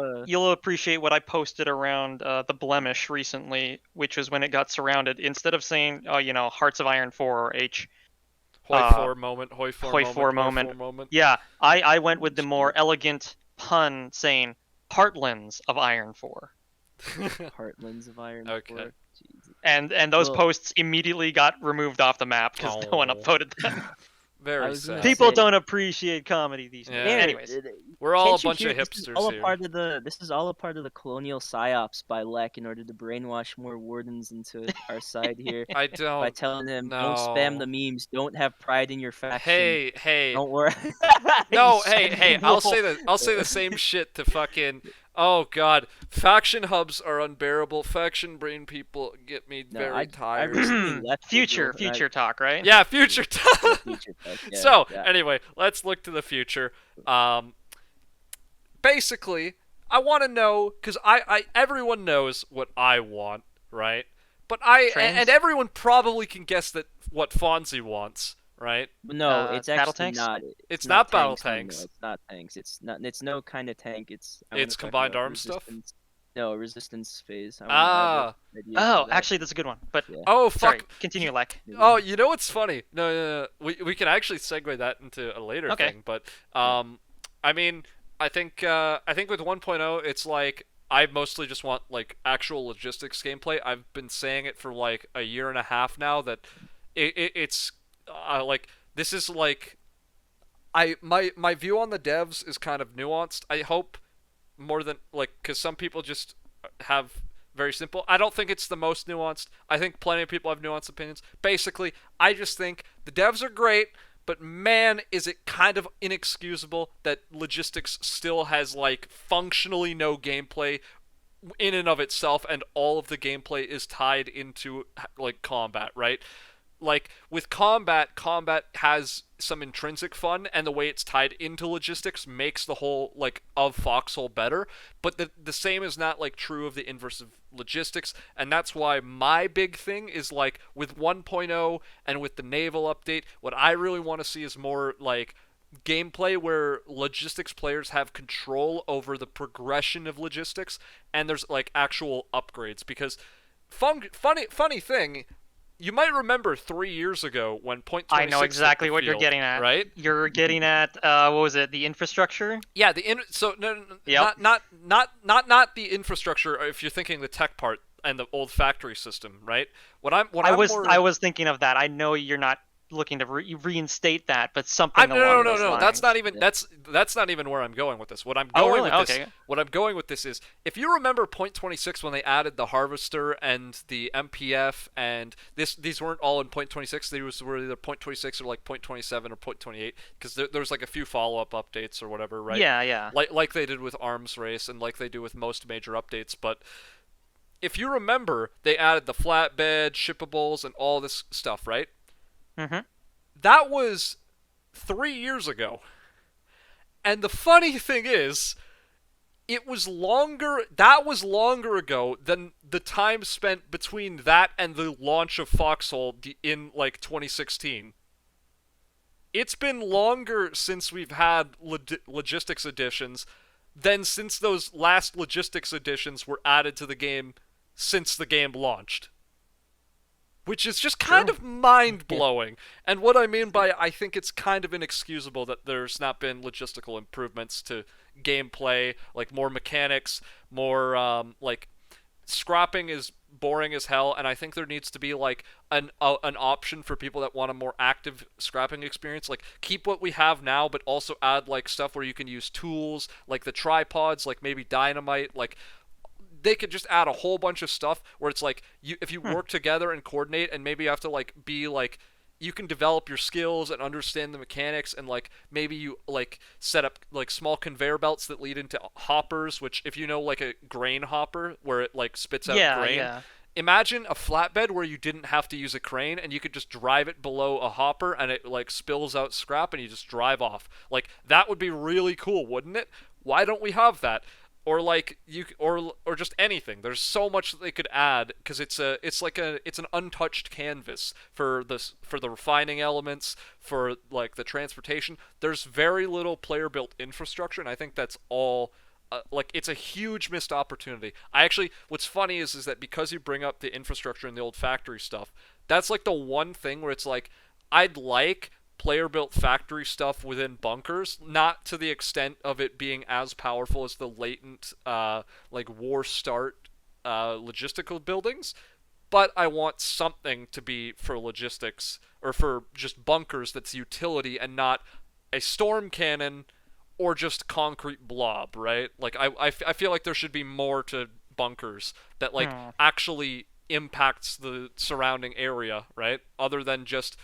what I posted around the Blemish recently, which was when it got surrounded. Instead of saying, Hearts of Iron 4 or H. Hoi 4 moment. Yeah, I went with the more elegant pun saying Heartlands of Iron 4. Heartlands of Iron 4. Jesus. And those posts immediately got removed off the map because no one upvoted them. Very sad. People don't appreciate comedy these days. Yeah. Anyways, we're all a bunch of hipsters here. This is all a part of the colonial psyops by Lek in order to brainwash more wardens into our side here. I don't. By telling them, don't spam the memes, don't have pride in your faction. Hey. Don't worry. No, hey. I'll say the same shit to fucking. Oh god, faction hubs are unbearable. Faction brain people get me very tired. Future talk, right? Yeah, future talk. Yeah, anyway, let's look to the future. Basically, I want to know, because everyone knows what I want, right? But and everyone probably can guess what Fonzie wants. Right? No, it's actually not. It's not battle tanks. tanks. No, it's not tanks. It's no kind of tank. It's combined arms stuff. No, resistance phase. Actually, that's a good one. But oh fuck, sorry, continue, Lek. Oh, you know what's funny? No. We can actually segue that into a later thing. But I mean, I think with 1.0, it's like I mostly just want like actual logistics gameplay. I've been saying it for like a year and a half now that it's. This is like my view on the devs is kind of nuanced. I hope more than because some people just have very simple. I don't think it's the most nuanced. I think plenty of people have nuanced opinions. Basically, I just think the devs are great, but man, is it kind of inexcusable that logistics still has functionally no gameplay in and of itself, and all of the gameplay is tied into combat, right? With combat has some intrinsic fun, and the way it's tied into logistics makes the whole of Foxhole better, but the same is not true of the inverse of logistics, and that's why my big thing is with 1.0 and with the naval update, what I really want to see is more gameplay where logistics players have control over the progression of logistics, and there's actual upgrades, because funny thing, you might remember 3 years ago when Point 26 I know exactly what field, you're getting at. Right? You're getting at what was it? The infrastructure? Yeah, not the infrastructure. If you're thinking the tech part and the old factory system, right? I was thinking of that. I know you're not looking to reinstate that, but something along those lines. That's not even that's not even where I'm going with this. What I'm going with this is, if you remember point 26 when they added the harvester and the MPF, and these weren't all in point 26. They were either point 26 or like point 27 or point 28, because there was like a few follow-up updates or whatever, right? Yeah. Like they did with Arms Race and like they do with most major updates, but. If you remember, they added the flatbed, shippables, and all this stuff, right? Mm-hmm. That was 3 years ago. And the funny thing is, that was longer ago than the time spent between that and the launch of Foxhole in, like, 2016. It's been longer since we've had logistics editions than since those last logistics editions were added to the game since the game launched. Which is just kind of mind-blowing. And what I mean by I think it's kind of inexcusable that there's not been logistical improvements to gameplay, like more mechanics, more, like, scrapping is boring as hell, and I think there needs to be, like, an option for people that want a more active scrapping experience. Like, keep what we have now, but also add, like, stuff where you can use tools, like the tripods, like maybe dynamite, like... They could just add a whole bunch of stuff where it's like, if you work together and coordinate, and maybe you have to, like, be, like, you can develop your skills and understand the mechanics, and, like, maybe you, like, set up, like, small conveyor belts that lead into hoppers, which, if you know, like, a grain hopper where it, like, spits out grain. Yeah. Imagine a flatbed where you didn't have to use a crane, and you could just drive it below a hopper, and it, like, spills out scrap, and you just drive off. Like, that would be really cool, wouldn't it? Why don't we have that? Or like or just anything. There's so much that they could add, because it's an untouched canvas for the refining elements, for like the transportation. There's very little player built infrastructure, and I think that's all. Like, it's a huge missed opportunity. What's funny is that because you bring up the infrastructure and the old factory stuff, that's like the one thing where it's like, I'd like player-built factory stuff within bunkers, not to the extent of it being as powerful as the latent, like, war start logistical buildings, but I want something to be for logistics, or for just bunkers that's utility and not a storm cannon or just concrete blob, right? Like, I feel like there should be more to bunkers that, like, actually impacts the surrounding area, right? Other than just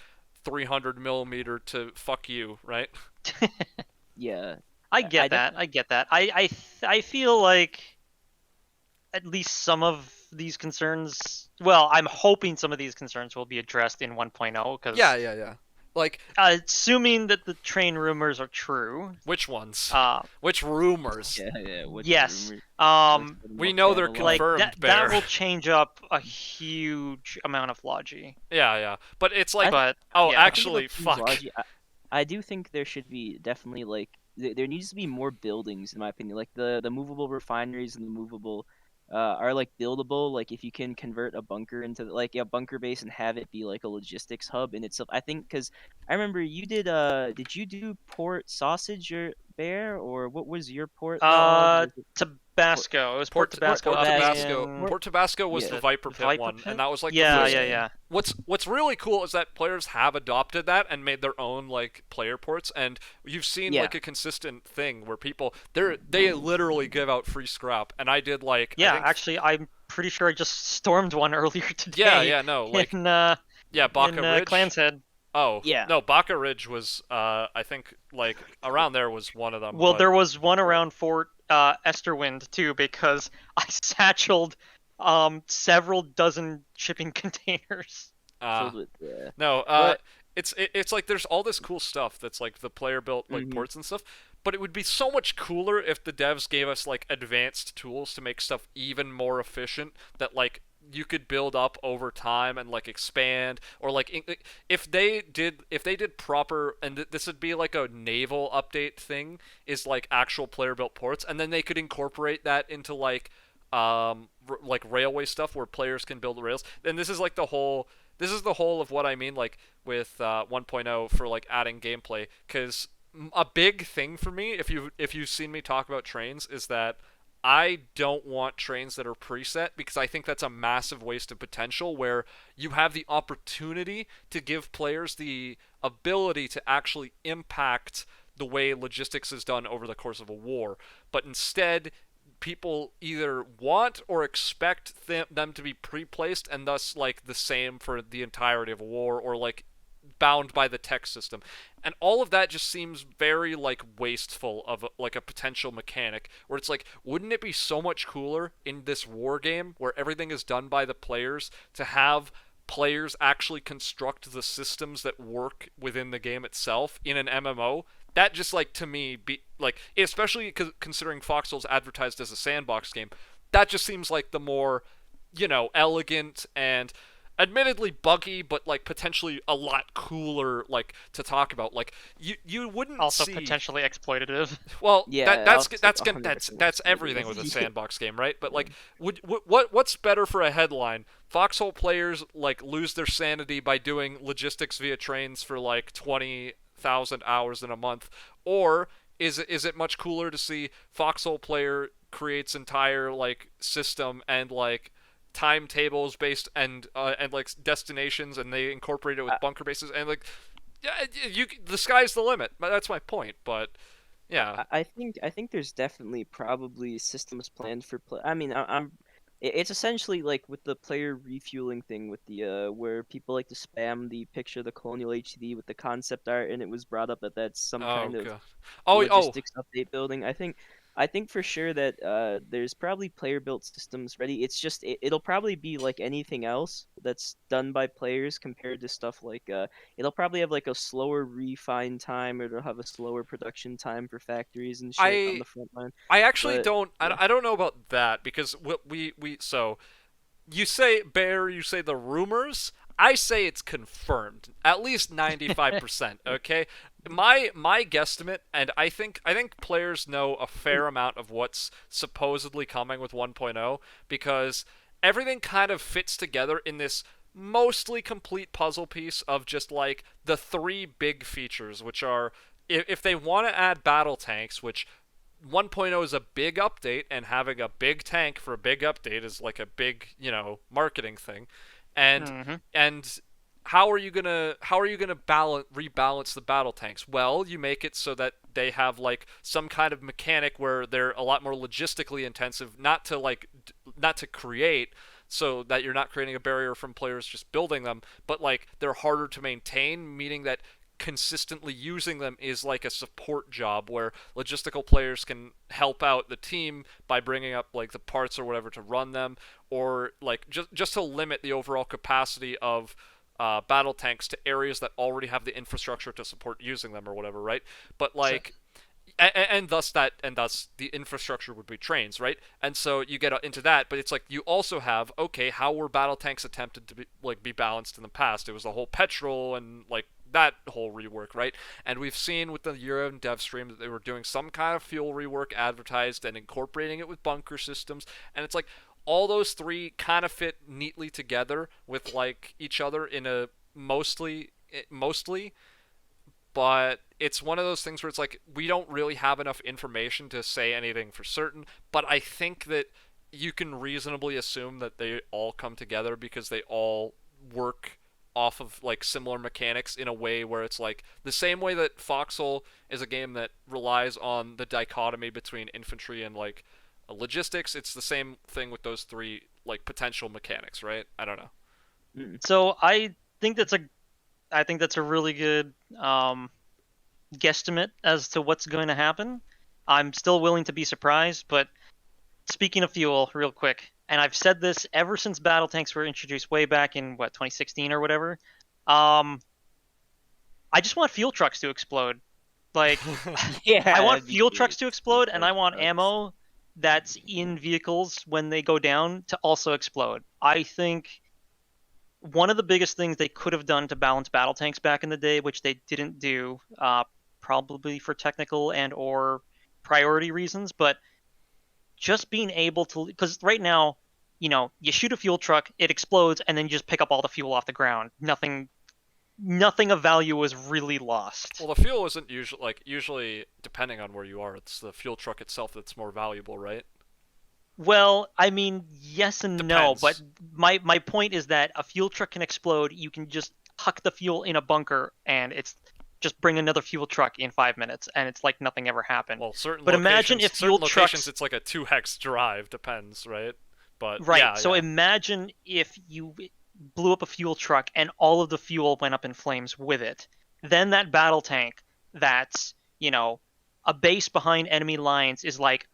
300 millimeter to fuck you, right? Yeah. I get that. I feel like at least some of these concerns, well, I'm hoping some of these concerns will be addressed in 1.0, because Yeah. Like, assuming that the train rumors are true. Which ones? Which rumors? Yeah. Yes. Rumors? We know they're confirmed. Like, that will change up a huge amount of logi. Yeah. But it's like, actually, fuck. Logi, I do think there should be definitely, like, there needs to be more buildings, in my opinion. Like, the movable refineries and the movable are, like, buildable. Like, if you can convert a bunker into, like, a bunker base and have it be like a logistics hub in itself. I think, because I remember you did you do Port Sausage or Bear, or what was your port? Tabasco. It was Port Tabasco. Port Tabasco was the Viper Pit one, and that was like yeah. What's really cool is that players have adopted that and made their own, like, player ports, and you've seen like a consistent thing where people they literally give out free scrap, and I did like actually I'm pretty sure I just stormed one earlier today. Like in Baca Ridge. Clan's Head. Oh yeah, no, Baca Ridge was I think like around there was one of them. Well, there was one around Fort Esterwind too, because I satcheled several dozen shipping containers. It's like there's all this cool stuff that's like the player built like ports and stuff, but it would be so much cooler if the devs gave us like advanced tools to make stuff even more efficient, that like you could build up over time and like expand, or like if they did proper, and this would be like a naval update thing, is like actual player built ports, and then they could incorporate that into like railway stuff where players can build rails. And this is the whole of what I mean, like with 1.0 for like adding gameplay, because a big thing for me, if you've seen me talk about trains, is that I don't want trains that are preset because I think that's a massive waste of potential where you have the opportunity to give players the ability to actually impact the way logistics is done over the course of a war. But instead, people either want or expect them to be pre-placed and thus like the same for the entirety of a war, or like bound by the tech system. And all of that just seems very like wasteful of like a potential mechanic where it's like, wouldn't it be so much cooler in this war game where everything is done by the players to have players actually construct the systems that work within the game itself in an MMO? That just like, to me, be like, especially considering Foxhole's advertised as a sandbox game, that just seems like the more, elegant and admittedly buggy, but like potentially a lot cooler like to talk about. Like you wouldn't Also see potentially exploitative. Well, Yeah, that's everything with a sandbox game, right? But like, what's better for a headline? Foxhole players like lose their sanity by doing logistics via trains for like 20,000 hours in a month, or is it much cooler to see Foxhole player creates entire like system and like timetables based and like destinations, and they incorporate it with bunker bases, and like, yeah, the sky's the limit. That's my point. But yeah, I think there's definitely probably systems planned for play. I mean, it's essentially like with the player refueling thing with the where people like to spam the picture of the Colonial HCD with the concept art, and it was brought up that that's some kind of logistics update building. I think for sure that there's probably player-built systems ready. It's just it'll probably be like anything else that's done by players compared to stuff like it'll probably have like a slower refine time, or it'll have a slower production time for factories and shit on the front line. I actually But, don't. yeah. I don't know about that because so you say Bear, you say the rumors. I say it's confirmed, at least 95%. Okay, my guesstimate, and I think players know a fair amount of what's supposedly coming with 1.0 because everything kind of fits together in this mostly complete puzzle piece of just like the three big features, which are if they want to add battle tanks, which 1.0 is a big update, and having a big tank for a big update is like a big, marketing thing. And how are you gonna rebalance the battle tanks? Well, you make it so that they have like some kind of mechanic where they're a lot more logistically intensive, not to create, so that you're not creating a barrier from players just building them, but like they're harder to maintain, meaning that consistently using them is like a support job where logistical players can help out the team by bringing up like the parts or whatever to run them, or like just to limit the overall capacity of battle tanks to areas that already have the infrastructure to support using them or whatever, right? But like and thus the infrastructure would be trains, right? And so you get into that, but it's like you also have, okay, how were battle tanks attempted to be balanced in the past? It was the whole petrol and like that whole rework, right? And we've seen with the year-end dev stream that they were doing some kind of fuel rework advertised and incorporating it with bunker systems, and it's like all those three kind of fit neatly together with like each other in a mostly, but it's one of those things where it's like we don't really have enough information to say anything for certain, but I think that you can reasonably assume that they all come together because they all work off of like similar mechanics in a way where it's like the same way that Foxhole is a game that relies on the dichotomy between infantry and like logistics. It's the same thing with those three like potential mechanics, right? I don't know. So I think that's a really good guesstimate as to what's going to happen. I'm still willing to be surprised, but speaking of fuel, real quick, and I've said this ever since battle tanks were introduced way back in 2016 or whatever. I just want fuel trucks to explode. Like, Yeah, I want that'd be fuel great. trucks to explode, and I want Trucks. ammo that's in vehicles when they go down to also explode. I think one of the biggest things they could have done to balance battle tanks back in the day, which they didn't do, probably for technical and or priority reasons, but just being able to, because right now, you shoot a fuel truck, it explodes, and then you just pick up all the fuel off the ground. Nothing of value was really lost. Well, the fuel isn't usually depending on where you are, it's the fuel truck itself that's more valuable, right? Well, I mean, yes and no, but Depends. my point is that a fuel truck can explode. You can just huck the fuel in a bunker, and it's just bring another fuel truck in 5 minutes, and it's like nothing ever happened. Well, But imagine if fuel certain locations, trucks, it's like a 2 hex drive. Depends, right? But right? yeah, So yeah. imagine if you blew up a fuel truck and all of the fuel went up in flames with it. Then that battle tank that's, a base behind enemy lines is like,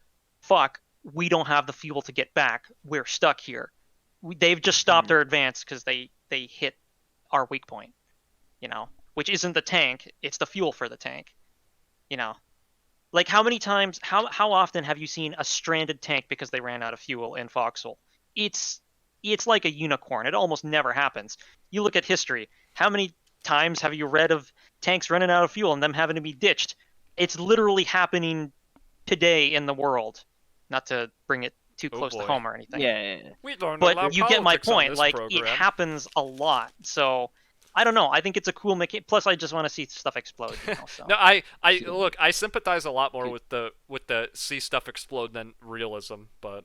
fuck, we don't have the fuel to get back. We're stuck here. They've just stopped Hmm. our advance because they hit our weak point, which isn't the tank, it's the fuel for the tank, you know. Like how many times, how often have you seen a stranded tank because they ran out of fuel in Foxhole? It's it's like a unicorn. It almost never happens. You look at history. How many times have you read of tanks running out of fuel and them having to be ditched? It's literally happening today in the world. Not to bring it too Oh close to boy. home or anything, Yeah, yeah, yeah. We don't but allow you get my politics on point. this Like it program. happens a lot. So I don't know. I think it's a cool mechanic. Plus, I just want to see stuff explode. So. No, I Yeah. look. I sympathize a lot more Good. with the see stuff explode than realism, but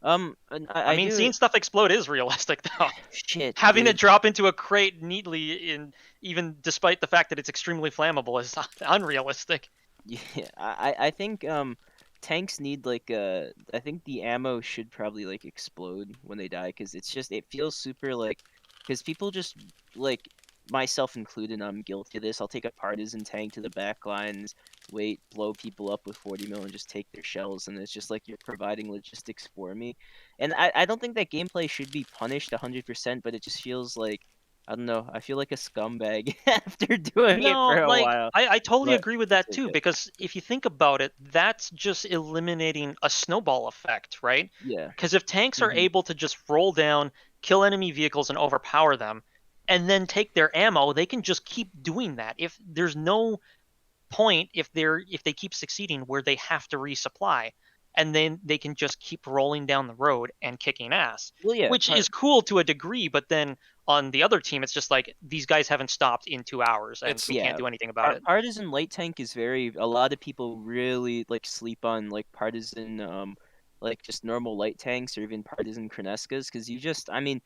And I I mean, do. seeing stuff explode is realistic, though. Shit, Having dude. it drop into a crate neatly, even despite the fact that it's extremely flammable, is unrealistic. Yeah, I think tanks need like I think the ammo should probably like explode when they die because it feels super like because people just like myself included, I'm guilty of this. I'll take a partisan tank to the back lines, wait, blow people up with 40 mil and just take their shells, and it's just like you're providing logistics for me. And I don't think that gameplay should be punished 100%, but it just feels like I don't know. I feel like a scumbag after doing it No, for a like while. I totally But agree with it's that too, okay. because if you think about it, that's just eliminating a snowball effect, right? Yeah. Because if tanks are Hmm. able to just roll down, kill enemy vehicles, and overpower them, and then take their ammo, they can just keep doing that. If there's no point if they keep succeeding where they have to resupply, and then they can just keep rolling down the road and kicking ass, Well, yeah. which is cool to a degree. But then on the other team, it's just like these guys haven't stopped in 2 hours and it's we can't Yeah. do anything about it. Partisan light tank is very. A lot of people really like sleep on like partisan, like just normal light tanks or even partisan Kreneskas because you just. I mean,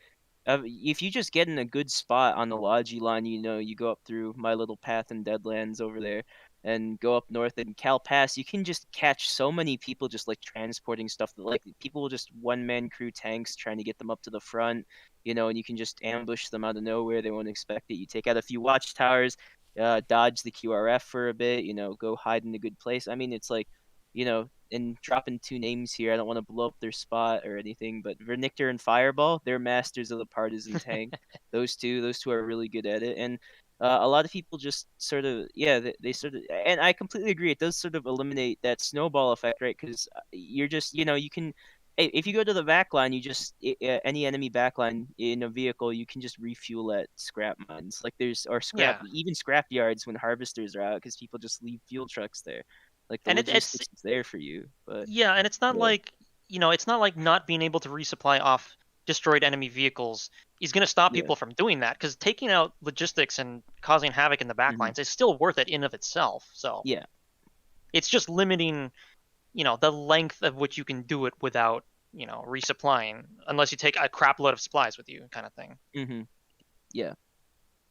if you just get in a good spot on the Logi line, you go up through my little path in Deadlands over there and go up north in Cal Pass, you can just catch so many people just like transporting stuff that like people will just one man crew tanks trying to get them up to the front, and you can just ambush them out of nowhere. They won't expect it. You take out a few watchtowers, dodge the QRF for a bit, go hide in a good place. I mean, it's like, and dropping two names here. I don't want to blow up their spot or anything, but Vernictor and Fireball, they're masters of the partisan tank. Those two are really good at it, and a lot of people just sort of, yeah, they sort of, and I completely agree. It does sort of eliminate that snowball effect, right? Because you're just, you can, if you go to the back line, you just any enemy backline in a vehicle, you can just refuel at scrap mines, like there's or scrap Yeah, even scrap yards when harvesters are out, because people just leave fuel trucks there. Like the and it's logistics is there for you, but yeah, and it's not yeah, like it's not like not being able to resupply off destroyed enemy vehicles is going to stop yeah, people from doing that, because taking out logistics and causing havoc in the hmm, backlines is still worth it in of itself. So yeah, it's just limiting the length of which you can do it without resupplying, unless you take a crap load of supplies with you, kind of thing, hmm, yeah.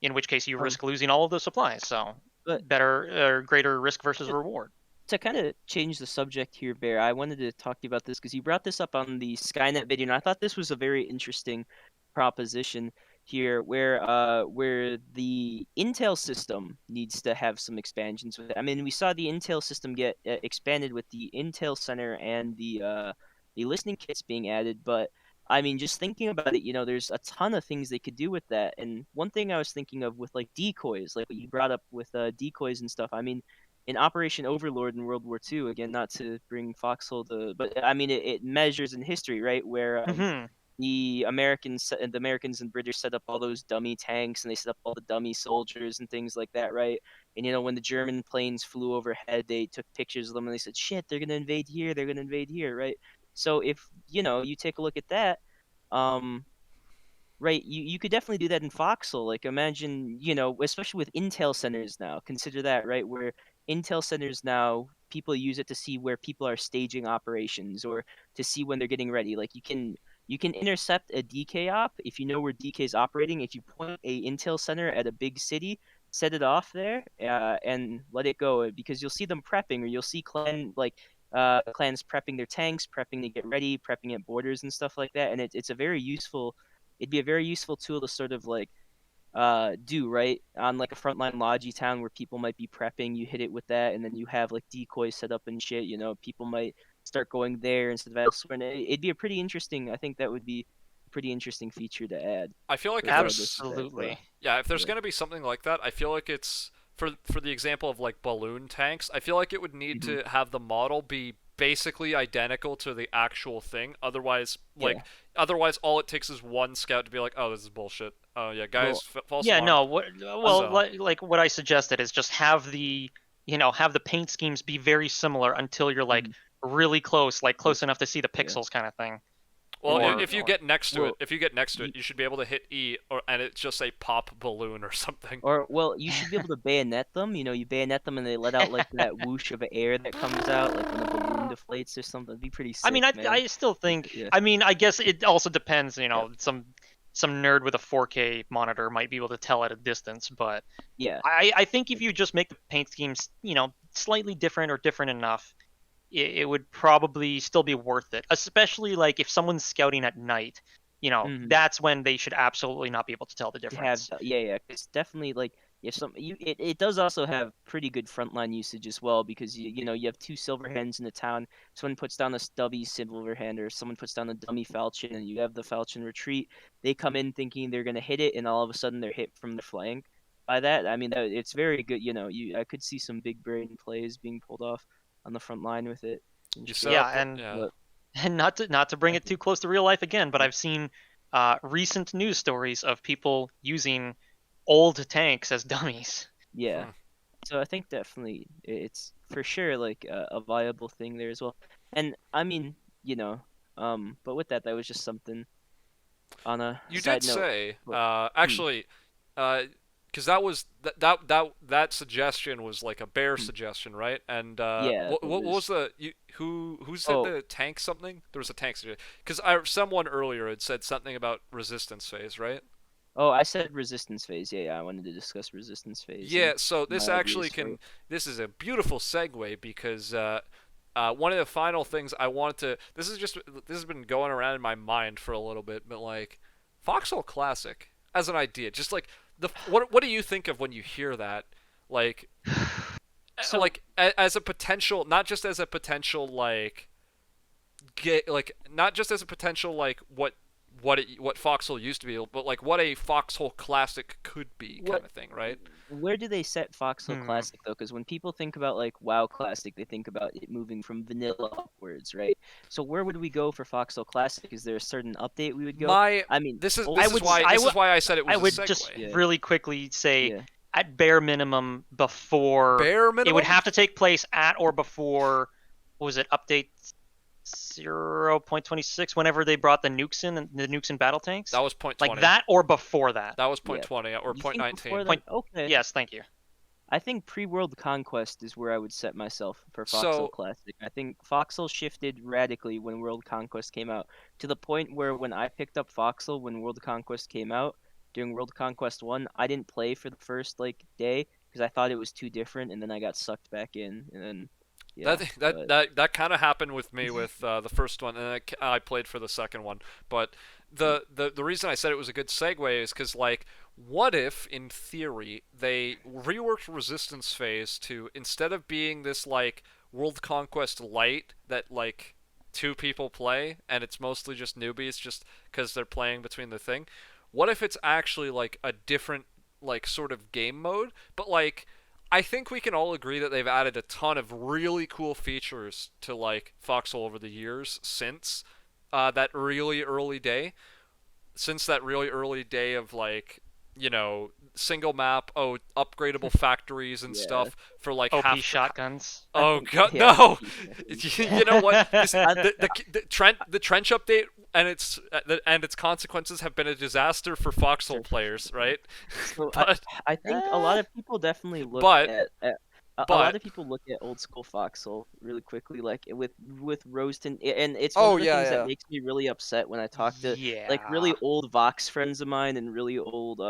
in which case you Um, risk losing all of those supplies. So but better or greater risk versus reward. to kind of change the subject here, Bear, I wanted to talk to you about this because you brought this up on the Skynet video, and I thought this was a very interesting proposition here, where the Intel system needs to have some expansions with it. I mean, we saw the Intel system get expanded with the Intel Center and the listening kits being added, but I mean, just thinking about it, there's a ton of things they could do with that. And one thing I was thinking of with like decoys, like what you brought up with decoys and stuff. I mean, in Operation Overlord in World War II, again, not to bring Foxhole to, but I mean, it measures in history, right, where Hmm. the Americans and British set up all those dummy tanks and they set up all the dummy soldiers and things like that, right? And when the German planes flew overhead, they took pictures of them and they said, "Shit, they're gonna invade here, they're gonna invade here," right? So if you take a look at that, um, right, you could definitely do that in Foxhole. Like imagine, especially with Intel centers now. Consider that, right? Where Intel centers now people use it to see where people are staging operations or to see when they're getting ready. Like you can intercept a DK op if you know where DK is operating. If you point a intel center at a big city, set it off there and let it go, because you'll see them prepping, or you'll see clans prepping their tanks, prepping to get ready, prepping at borders and stuff like that. And it's a very useful. It'd be a very useful tool to sort of like do right on like a frontline logi town where people might be prepping. You hit it with that, and then you have like decoys set up and shit. You know, people might start going there instead of elsewhere. And it'd be a pretty interesting. I think that would be a pretty interesting feature to add. I feel like Absolutely. if there's going to be something like that, I feel like it's for the example of like balloon tanks. I feel like it would need to have the model be basically identical to the actual thing. Otherwise, otherwise all it takes is one scout to be like, oh, this is bullshit. Oh yeah, guys, false alarm. Like what I suggested is just have the paint schemes be very similar until you're like really close, like close enough to see the pixels kind of thing. Well, if you get next to it, you should be able to hit E, and it's just a pop balloon or something. Or you should be able to bayonet them. You know, you bayonet them and they let out like that whoosh of air that comes out, like when a balloon deflates or something. It'd be pretty sick. I mean, I still think. Yeah. I mean, I guess it also depends. You know, some nerd with a 4K monitor might be able to tell at a distance, but I think if you just make the paint schemes, slightly different or different enough, it would probably still be worth it. Especially like if someone's scouting at night, that's when they should absolutely not be able to tell the difference. It's definitely like it does also have pretty good frontline usage as well, because you have two silver hands in the town. Someone puts down a stubby silver hand, or someone puts down a dummy falchion, and you have the falchion retreat. They come in thinking they're gonna hit it, and all of a sudden they're hit from the flank by that. I mean, it's very good. I could see some big brain plays being pulled off on the front line with it. And not to bring it too close to real life again, but I've seen recent news stories of people using old tanks as dummies. Yeah. So I think definitely it's for sure like a viable thing there as well. And I mean, but with that was just something on a you side did note. Say actually because that suggestion was like a bear suggestion, right? And what was who said the tank something? There was a tank suggestion, because someone earlier had said something about resistance phase, right? Oh, I said resistance phase. Yeah, I wanted to discuss resistance phase. Yeah, so this actually this is a beautiful segue, because one of the final things I wanted to this has been going around in my mind for a little bit, but like Foxhole Classic as an idea, just like what do you think of when you hear that? Like, so, like as a potential, not just as a potential like not just as a potential like what Foxhole used to be, but like what a Foxhole Classic could be, kind of thing, right? Where do they set Foxhole Classic though? Because when people think about like WoW Classic, they think about it moving from vanilla upwards, right? So where would we go for Foxhole Classic? Is there a certain update we would go? This is why I said it was. I would just really quickly say, at bare minimum, it would have to take place at or before. What was it? Update 0.26, whenever they brought the nukes in battle tanks. That was 0.20. Like that or before that. That was 0.20 or 0.19. Okay. Yes, thank you. I think pre-World Conquest is where I would set myself for Foxhole Classic. I think Foxhole shifted radically when World Conquest came out, to the point where when I picked up Foxhole when World Conquest came out, during World Conquest 1, I didn't play for the first day because I thought it was too different, and then I got sucked back in, and then that kind of happened with me with the first one, and I played for the second one. But the reason I said it was a good segue is because, like, what if in theory they reworked Resistance Phase to, instead of being this like World Conquest Light that like 2 people play and it's mostly just newbies just because they're playing between the thing, what if it's actually like a different like sort of game mode, but like I think we can all agree that they've added a ton of really cool features to like Foxhole over the years since that really early day. Since that really early day of like, single map, upgradable factories and stuff for like OP shotguns. Oh god, no! You know what? The trench update and its consequences have been a disaster for Foxhole players, right? So I think a lot of people definitely look at a lot But of people look at old school Foxhole really quickly, like with Roaston, and it's one Oh of the yeah, things that yeah. makes me really upset when I talk to like Yeah. really old Vox friends of mine and really old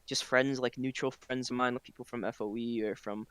just friends like neutral friends of mine, like people from FOE or from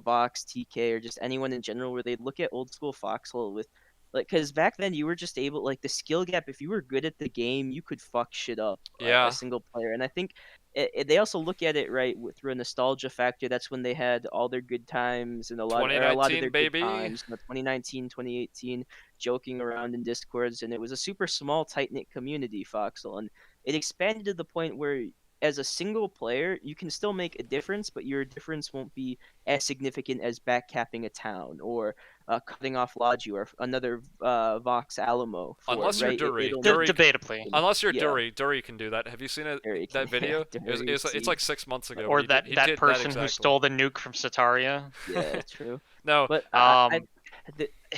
Vox, TK, or just anyone in general, where they look at old school Foxhole with like, because back then you were just able, like, the skill gap, if you were good at the game, you could fuck shit up yeah, as single player. And I think they also look at it right through a nostalgia factor. That's when they had all their good times and a lot of 2019 their good baby. times. 2019, 2018, joking around in Discords, and it was a super small, tight knit community, Foxhole, and it expanded to the point where, as a single player, you can still make a difference, but your difference won't be as significant as backcapping a town or cutting off Laju or another Vox Alamo for Unless it, you're right? Dury. It'll Dury, Debatably. unless you're yeah. Dury can do that. Have you seen it? Dury That can- video? Dury, It's like 6 months ago. Or he did that person exactly. who stole the nuke from Sataria. Yeah, true. No, But Um,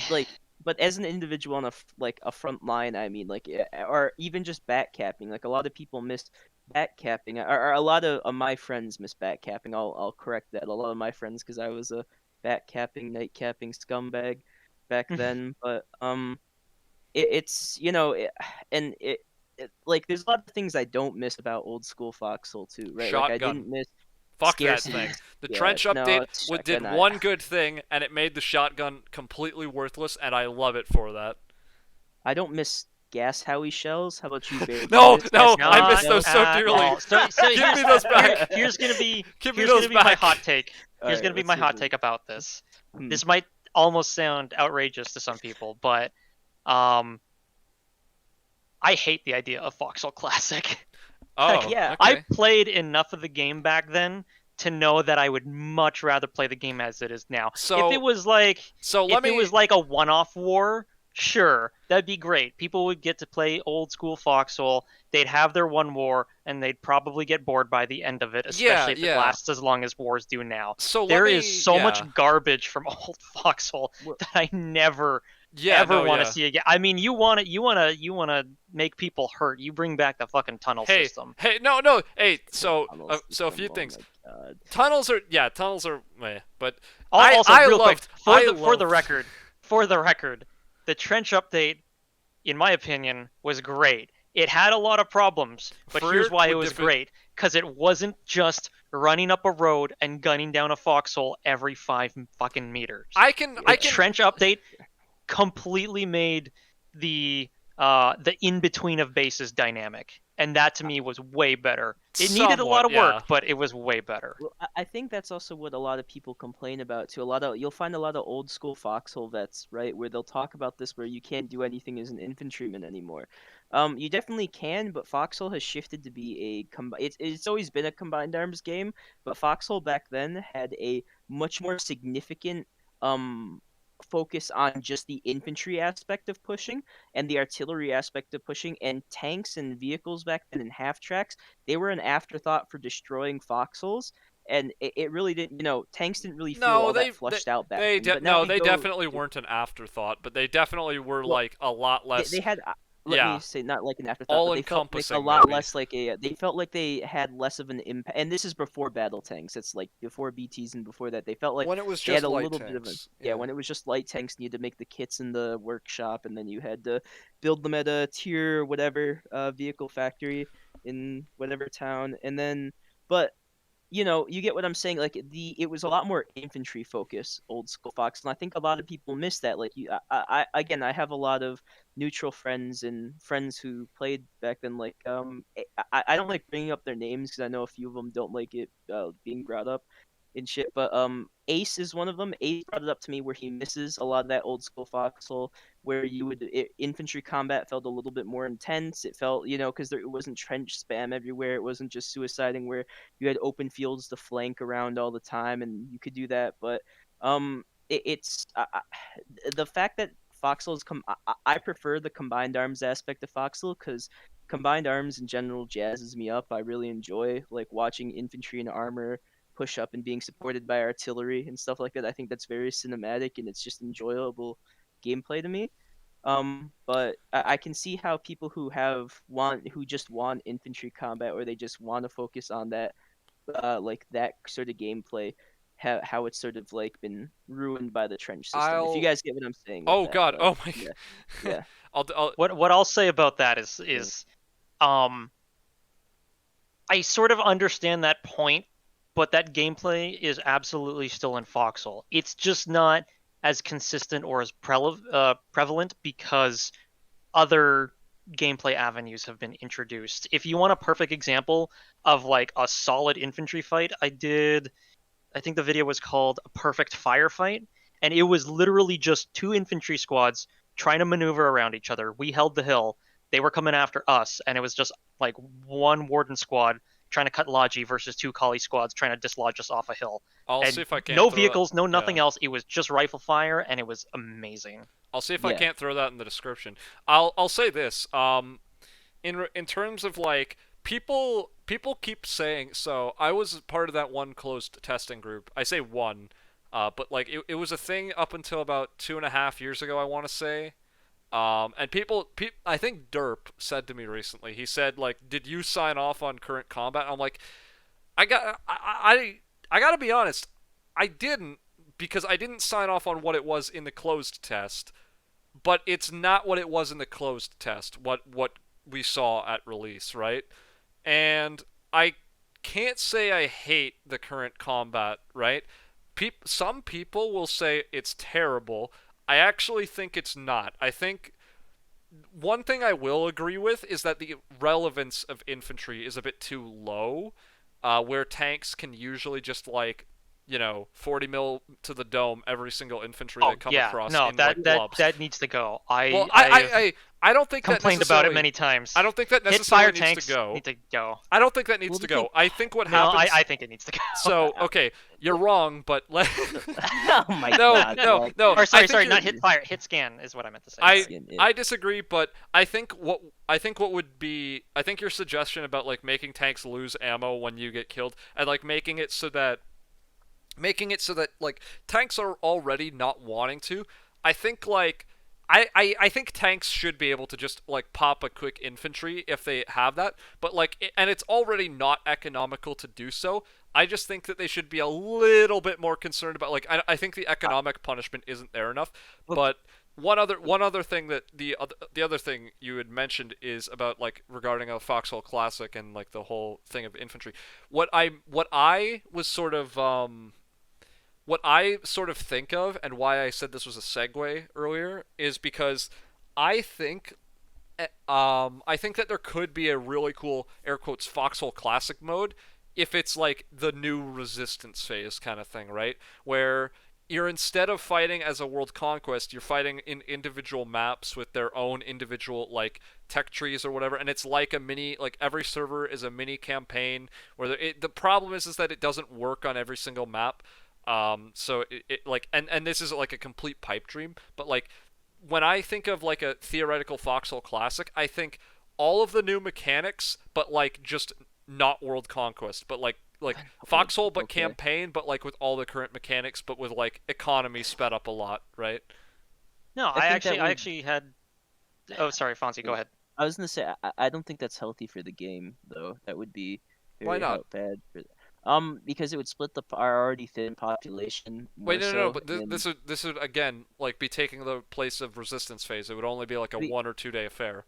like, but as an individual on a front line, I mean, like, or even just backcapping, like a lot of people miss backcapping, or a lot of my friends miss backcapping. I'll correct that. A lot of my friends, because I was a backcapping, nightcapping scumbag back then. But it's and like there's a lot of things I don't miss about old school Foxhole too, right? Like I Shotgun. didn't miss fuck that scarcity. thing. The Yeah, trench no, update it's did shotgun. one good thing, and it made the shotgun completely worthless, and I love it for that. I don't miss gas Howie shells. How about you, Bear? Do you No, miss no, gas I Howie miss those shells? so dearly. well, so Give here's, me those back. Here's gonna be Give me here's those gonna be my back. hot take. Here's Alright, gonna be let's my hear hot it. take about this. Hmm. This might almost sound outrageous to some people, but I hate the idea of Foxhole Classic. Oh, yeah, okay. I played enough of the game back then to know that I would much rather play the game as it is now. So- if it was like a one-off war, sure, that'd be great. People would get to play old school Foxhole. They'd have their one war, and they'd probably get bored by the end of it, especially if it yeah. lasts as long as wars do now. So There let me, is so yeah. much garbage from old Foxhole Well- that I never Yeah, ever no, want to yeah. see again. I mean, you want to make people hurt. You bring back the fucking tunnel Hey, system. hey, no, hey. So, Tunnel so a system, few oh things. my God. Tunnels are meh, but Also, I real loved, quick, for the record, the trench update, in my opinion, was great. It had a lot of problems, but For here's it, why it with was different- great. Because it wasn't just running up a road and gunning down a foxhole every 5 fucking meters. I can The trench update completely made the in between of bases dynamic, and that to me was way better. It needed a lot of Somewhat, work, but it was way better. Well, I think that's also what a lot of people complain about too. You'll find a lot of old school Foxhole vets, right, where they'll talk about this, where you can't do anything as an infantryman anymore. You definitely can, but Foxhole has shifted to be it's always been a combined arms game, but Foxhole back then had a much more significant focus on just the infantry aspect of pushing and the artillery aspect of pushing, and tanks and vehicles back then in half tracks, they were an afterthought for destroying foxholes, and it really didn't, tanks didn't really feel all that flushed out back then. But now they go- definitely weren't an afterthought, but they definitely were Well, like a lot less. they had let yeah. me say, not like an afterthought, but they felt like a All-encompassing, lot maybe. less like they felt like they had less of an impact, and this is before battle tanks, it's like before BTs and before that, they felt like when it was they had just a light little tanks. bit of a when it was just light tanks, you had to make the kits in the workshop, and then you had to build them at a tier whatever vehicle factory in whatever town, and then but you get what I'm saying. Like it was a lot more infantry focus, old school Fox, and I think a lot of people miss that. Like I have a lot of neutral friends and friends who played back then. Like I don't like bringing up their names because I know a few of them don't like it being brought up and shit. But Ace is one of them. Ace brought it up to me where he misses a lot of that old school Foxhole, where infantry combat felt a little bit more intense. It felt because it wasn't trench spam everywhere. It wasn't just suiciding where you had open fields to flank around all the time, and you could do that. But it's the fact that Foxhole I prefer the combined arms aspect of Foxhole because combined arms in general jazzes me up. I really enjoy like watching infantry and armor push up and being supported by artillery and stuff like that. I think that's very cinematic and it's just enjoyable gameplay to me. But I can see how people who just want infantry combat or they just want to focus on that, like that sort of gameplay, how it's sort of like been ruined by the trench system. If I'll. you guys get what I'm saying. With Oh that, God. but, Oh my. yeah, yeah. I'll. What I'll say about that is I sort of understand that point, but that gameplay is absolutely still in Foxhole. It's just not as consistent or as prevalent because other gameplay avenues have been introduced. If you want a perfect example of like a solid infantry fight, I think the video was called A Perfect Firefight, and it was literally just two infantry squads trying to maneuver around each other. We held the hill, they were coming after us, and it was just like one warden squad trying to cut Logi versus two collie squads trying to dislodge us off a hill. I'll And see if I can't. no throw vehicles, that. no nothing Yeah. else. It was just rifle fire, and it was amazing. I'll see if I Yeah. can't throw that in the description. I'll say this. In terms of like people keep saying, so I was part of that one closed testing group. I say one, but like it was a thing up until about 2.5 years ago, I want to say. And I think Derp said to me recently. He said like, "Did you sign off on current combat?" I'm like, I gotta be honest, I didn't, because I didn't sign off on what it was in the closed test, but it's not what it was in the closed test. What we saw at release, right? And I can't say I hate the current combat, right? Some people will say it's terrible. I actually think it's not. I think one thing I will agree with is that the relevance of infantry is a bit too low, where tanks can usually just like, 40 mil to the dome every single infantry they come across. No, in, that like, that blobs. that needs to go. Well, I I don't think that complained about it necessarily- many times. I don't think that Hit fire necessarily needs tanks to go. need to go. I don't think that needs Well, to the go. thing- I think what No, happens. I think it needs to go. So okay, you're wrong, but Oh my no, god. no, like, no. Or I sorry, think sorry, you're- not hit fire, hit scan is what I meant to say. I disagree, but I think what would be, I think your suggestion about like making tanks lose ammo when you get killed, and like making it so that like tanks are already not wanting to. I think like I think tanks should be able to just like pop a quick infantry if they have that, but like and it's already not economical to do so. I just think that they should be a little bit more concerned about like I think the economic punishment isn't there enough. But one other thing that the other thing you had mentioned is about like regarding a Foxhole Classic and like the whole thing of infantry. What I sort of think of, and why I said this was a segue earlier, is because I think that there could be a really cool air quotes Foxhole Classic mode if it's like the new Resistance phase kind of thing, right? Where you're, instead of fighting as a world conquest, you're fighting in individual maps with their own individual like tech trees or whatever, and it's like a mini, like every server is a mini campaign where the problem is that it doesn't work on every single map. So it like, and this is like a complete pipe dream, but like when I think of like a theoretical Foxhole Classic, I think all of the new mechanics, but like just not world conquest, but like Foxhole but okay. campaign, but like with all the current mechanics, but with like economy sped up a lot, right? No, I I think that actually had. Oh, sorry, Fonzie, go ahead. I was gonna say I don't think that's healthy for the game though. That would be Why very not? bad for because it would split our already thin population. Wait, no, so, but and- this would again like be taking the place of Resistance phase. It would only be like a Wait. 1 or 2 day affair.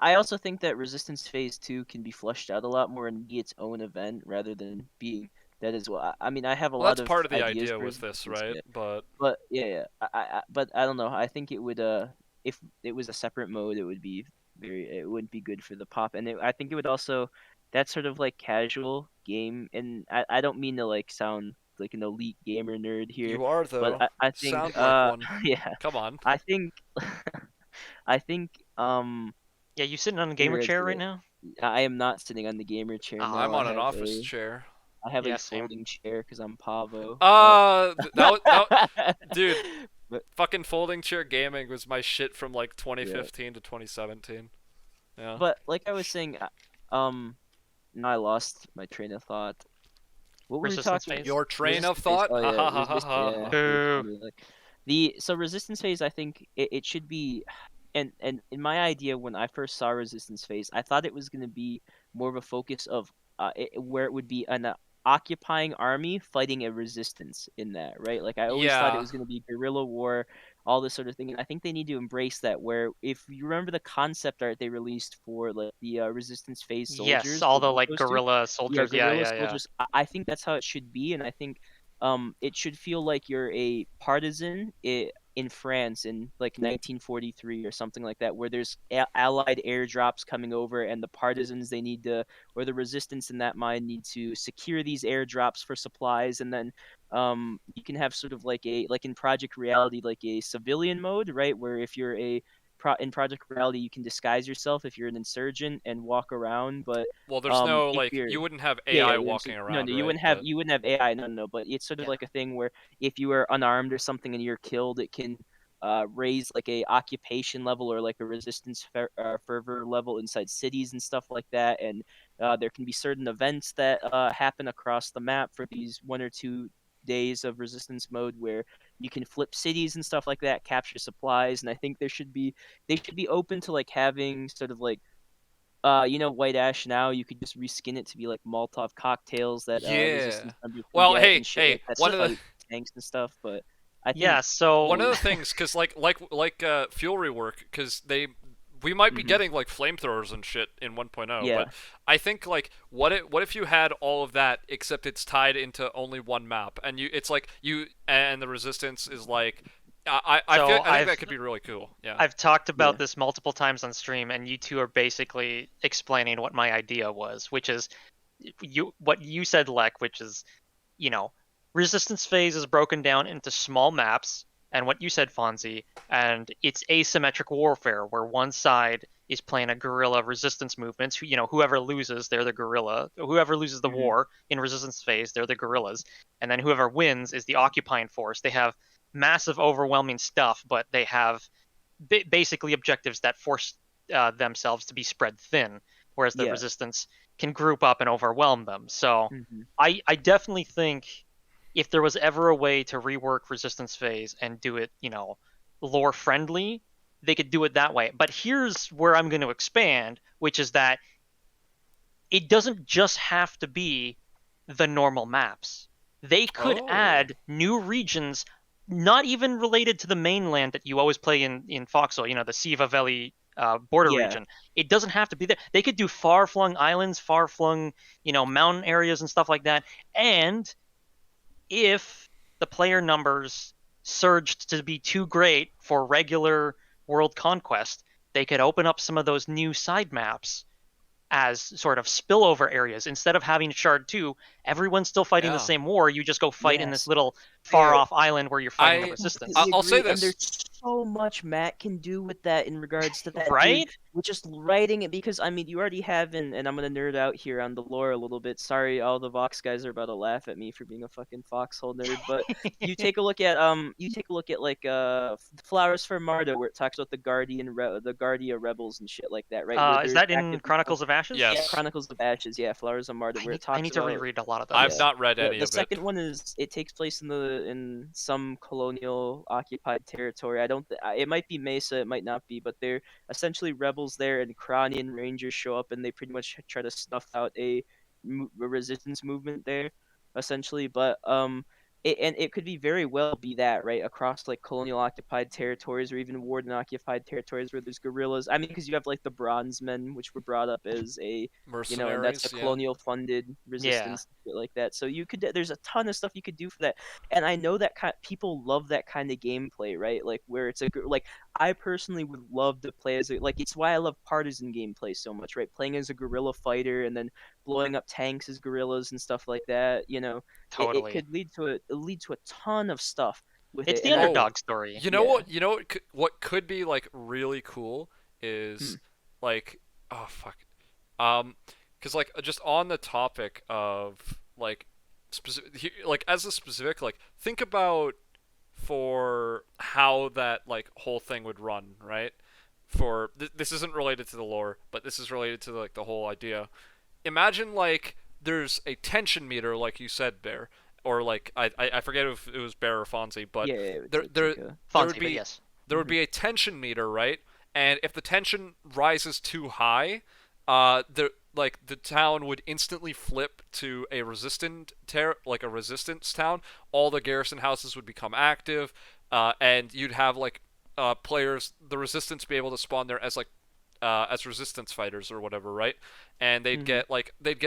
I also think that Resistance Phase 2 can be fleshed out a lot more and be its own event rather than being that as well. I mean, I have a Well, lot that's of part of the ideas idea for with this, Resistance, right? yeah. But But yeah. But I don't know. I think it would if it was a separate mode, it would be it wouldn't be good for the pop, and I think it would also that sort of like casual game, and I don't mean to like sound like an elite gamer nerd here, you are though. but I think Sound like one. yeah, Come on. I think I think Yeah, you sitting on a gamer Here is chair the- right now? I am not sitting on the gamer chair. Oh, no, I'm I on an have office chair. I have Yeah, a same. folding chair because I'm Pavo. Dude, But- fucking folding chair gaming was my shit from like 2015 to 2017. Yeah. But like I was saying, now I lost my train of thought. What were we Resistance talking? phase. Your train of Resistance thought? phase. Oh, Ha, ha, ha, resist- ha. yeah, Boo. so resistance phase, I think it should be, and in my idea when I first saw resistance phase, I thought it was going to be more of a focus of where it would be an occupying army fighting a resistance in that, right? Like I always thought it Yeah. was going to be guerrilla war, all this sort of thing, and I think they need to embrace that. Where if you remember the concept art they released for like the resistance phase Yes, soldiers, all the the roller like coaster, guerrilla yeah, soldiers. Yeah, guerrilla yeah, yeah. soldiers. I think that's how it should be, and I think it should feel like you're a partisan in France in like 1943 or something like that, where there's allied airdrops coming over, and the partisans they need to, or the resistance in that mine need to secure these airdrops for supplies, and then you can have sort of like in Project Reality, like a civilian mode, right, where if you're in Project Reality, you can disguise yourself if you're an insurgent and walk around, but Well, there's no if like you're you wouldn't have yeah, AI yeah, walking no, around, no, right? But you wouldn't have AI, no, but it's sort of Yeah. like a thing where if you are unarmed or something and you're killed, it can raise like a occupation level or like a resistance fervor level inside cities and stuff like that, and there can be certain events that happen across the map for these 1 or 2 days of resistance mode where you can flip cities and stuff like that, capture supplies, and I think they should be open to like having sort of like White Ash now, you could just reskin it to be like Molotov cocktails that yeah. resistance members can Well, get and shit hey, like that one to of the fight tanks and stuff. But I think Yeah, so one of the things, cause like fuel rework, cause we might be getting like flamethrowers and shit in 1.0, yeah, but I think like what if you had all of that except it's tied into only one map, and it's like you and the resistance is like I So think I've- that could be really cool. Yeah. I've talked about Yeah. this multiple times on stream, and you two are basically explaining what my idea was, which is what you said, Lek, which is, resistance phase is broken down into small maps, and what you said, Fonzie, and it's asymmetric warfare where one side is playing a guerrilla resistance movements. Whoever loses, they're the guerrilla. Whoever loses the war in resistance phase, they're the guerrillas, and then whoever wins is the occupying force. They have massive, overwhelming stuff, but they have basically objectives that force themselves to be spread thin, whereas the Yeah. resistance can group up and overwhelm them. So Mhm. I definitely think if there was ever a way to rework resistance phase and do it, lore friendly, they could do it that way. But here's where I'm going to expand, which is that it doesn't just have to be the normal maps. They could Oh. add new regions, not even related to the mainland that you always play in Foxhole, the Siva Valley border Yeah. region. It doesn't have to be there. They could do far-flung islands, far-flung, mountain areas and stuff like that. And if the player numbers surged to be too great for regular world conquest, they could open up some of those new side maps as sort of spillover areas. Instead of having Shard 2, everyone's still fighting the Yeah. same war. You just go fight in this Yes. little far-off island where you're fighting the I- resistance. Completely I'll say agree, and this. there's so much Matt can do with that in regards to that, dude, Right? with just writing it, because I mean you already have, and I'm gonna nerd out here on the lore a little bit. Sorry, all the Vox guys are about to laugh at me for being a fucking Foxhole nerd, but you take a look at like Flowers for Marta, where it talks about the the Guardia rebels and shit like that, right? Where Is they're that in active Chronicles of Ashes? Yes. Yeah, Chronicles of Ashes, yeah, Flowers of Marta, where it talks I need to about reread a lot of those. I've not read any the of second it. one is it takes place in some colonial occupied territory. I don't. It might be Mesa, it might not be, but they're essentially rebels there, and Kranian Rangers show up, and they pretty much try to snuff out a resistance movement there, essentially. But it could be very well be that, right, across like colonial occupied territories or even warden occupied territories where there's guerrillas. I mean, because you have like the Bronze Men, which were brought up as a Mercenaries. and that's a yeah. colonial funded resistance, shit like that. So you could, there's a ton of stuff you could do for that, and I know that people love that kind of gameplay, right? Like where it's like I personally would love to play as like it's why I love partisan gameplay so much, right? Playing as a guerrilla fighter and then blowing up tanks as guerrillas and stuff like that. Totally. It could lead to a ton of stuff with It's it. the and I- underdog story. You know Yeah. what? You know what could be like really cool is like oh fuck, because like just on the topic of like specific, like as a specific, like think about for how that like whole thing would run, right? For this isn't related to the lore, but this is related to like the whole idea. Imagine like there's a tension meter, like you said, Bear, or like I forget if it was Bear or Fonzie, but yeah, it's there like there a- there Fonzie, would but be yes. there would be a tension meter, right? And if the tension rises too high, like the town would instantly flip to a like a resistance town. All the garrison houses would become active, and you'd have like players, the resistance, be able to spawn there as resistance fighters or whatever, right? And they'd get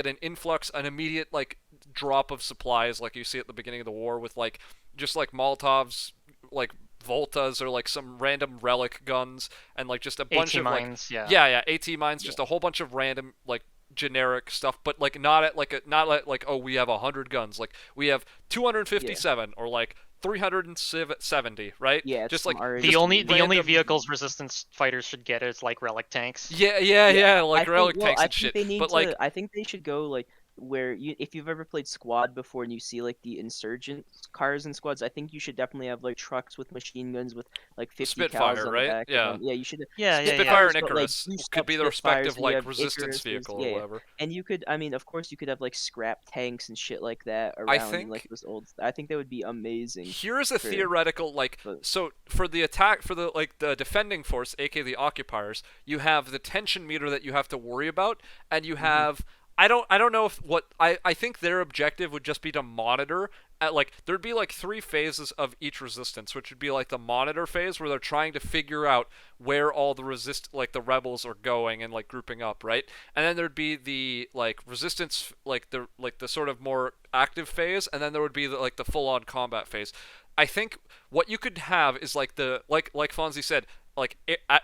an influx, an immediate like drop of supplies, like you see at the beginning of the war with like just like Molotovs, like Voltas, or like some random relic guns, and like just a bunch AT of mines, like yeah. AT mines, just a whole bunch of random like generic stuff, but like not at like oh, we have 100 guns, like we have 257 or like 370, right? Yeah, just some like already- The only random- vehicles resistance fighters should get is like relic tanks. yeah, like relic tanks I and think shit. they need But to. like I think they should go like where if you've ever played Squad before and you see like the insurgent cars and squads, I think you should definitely have like trucks with machine guns with like 50 Spitfire, cals on right? the back. Yeah. Of them. Yeah, you should. Yeah. Spitfire and But, like, Icarus boost could up be the Spitfires, respective and you like have resistance Icaruses, vehicle or yeah. whatever. And you could, I mean, of course, you could have like scrap tanks and shit like that I around think- like those old. I think that would be amazing. Here's a for- theoretical like but- so for the attack, for the like the defending force, aka the occupiers, you have the tension meter that you have to worry about, and you have I don't know if what I think their objective would just be to monitor at like there'd be like 3 phases of each resistance, which would be like the monitor phase where they're trying to figure out where all the the rebels are going and like grouping up, right? And then there'd be the like resistance, like the sort of more active phase, and then there would be the full on combat phase. I think what you could have is like like Fonzie said, like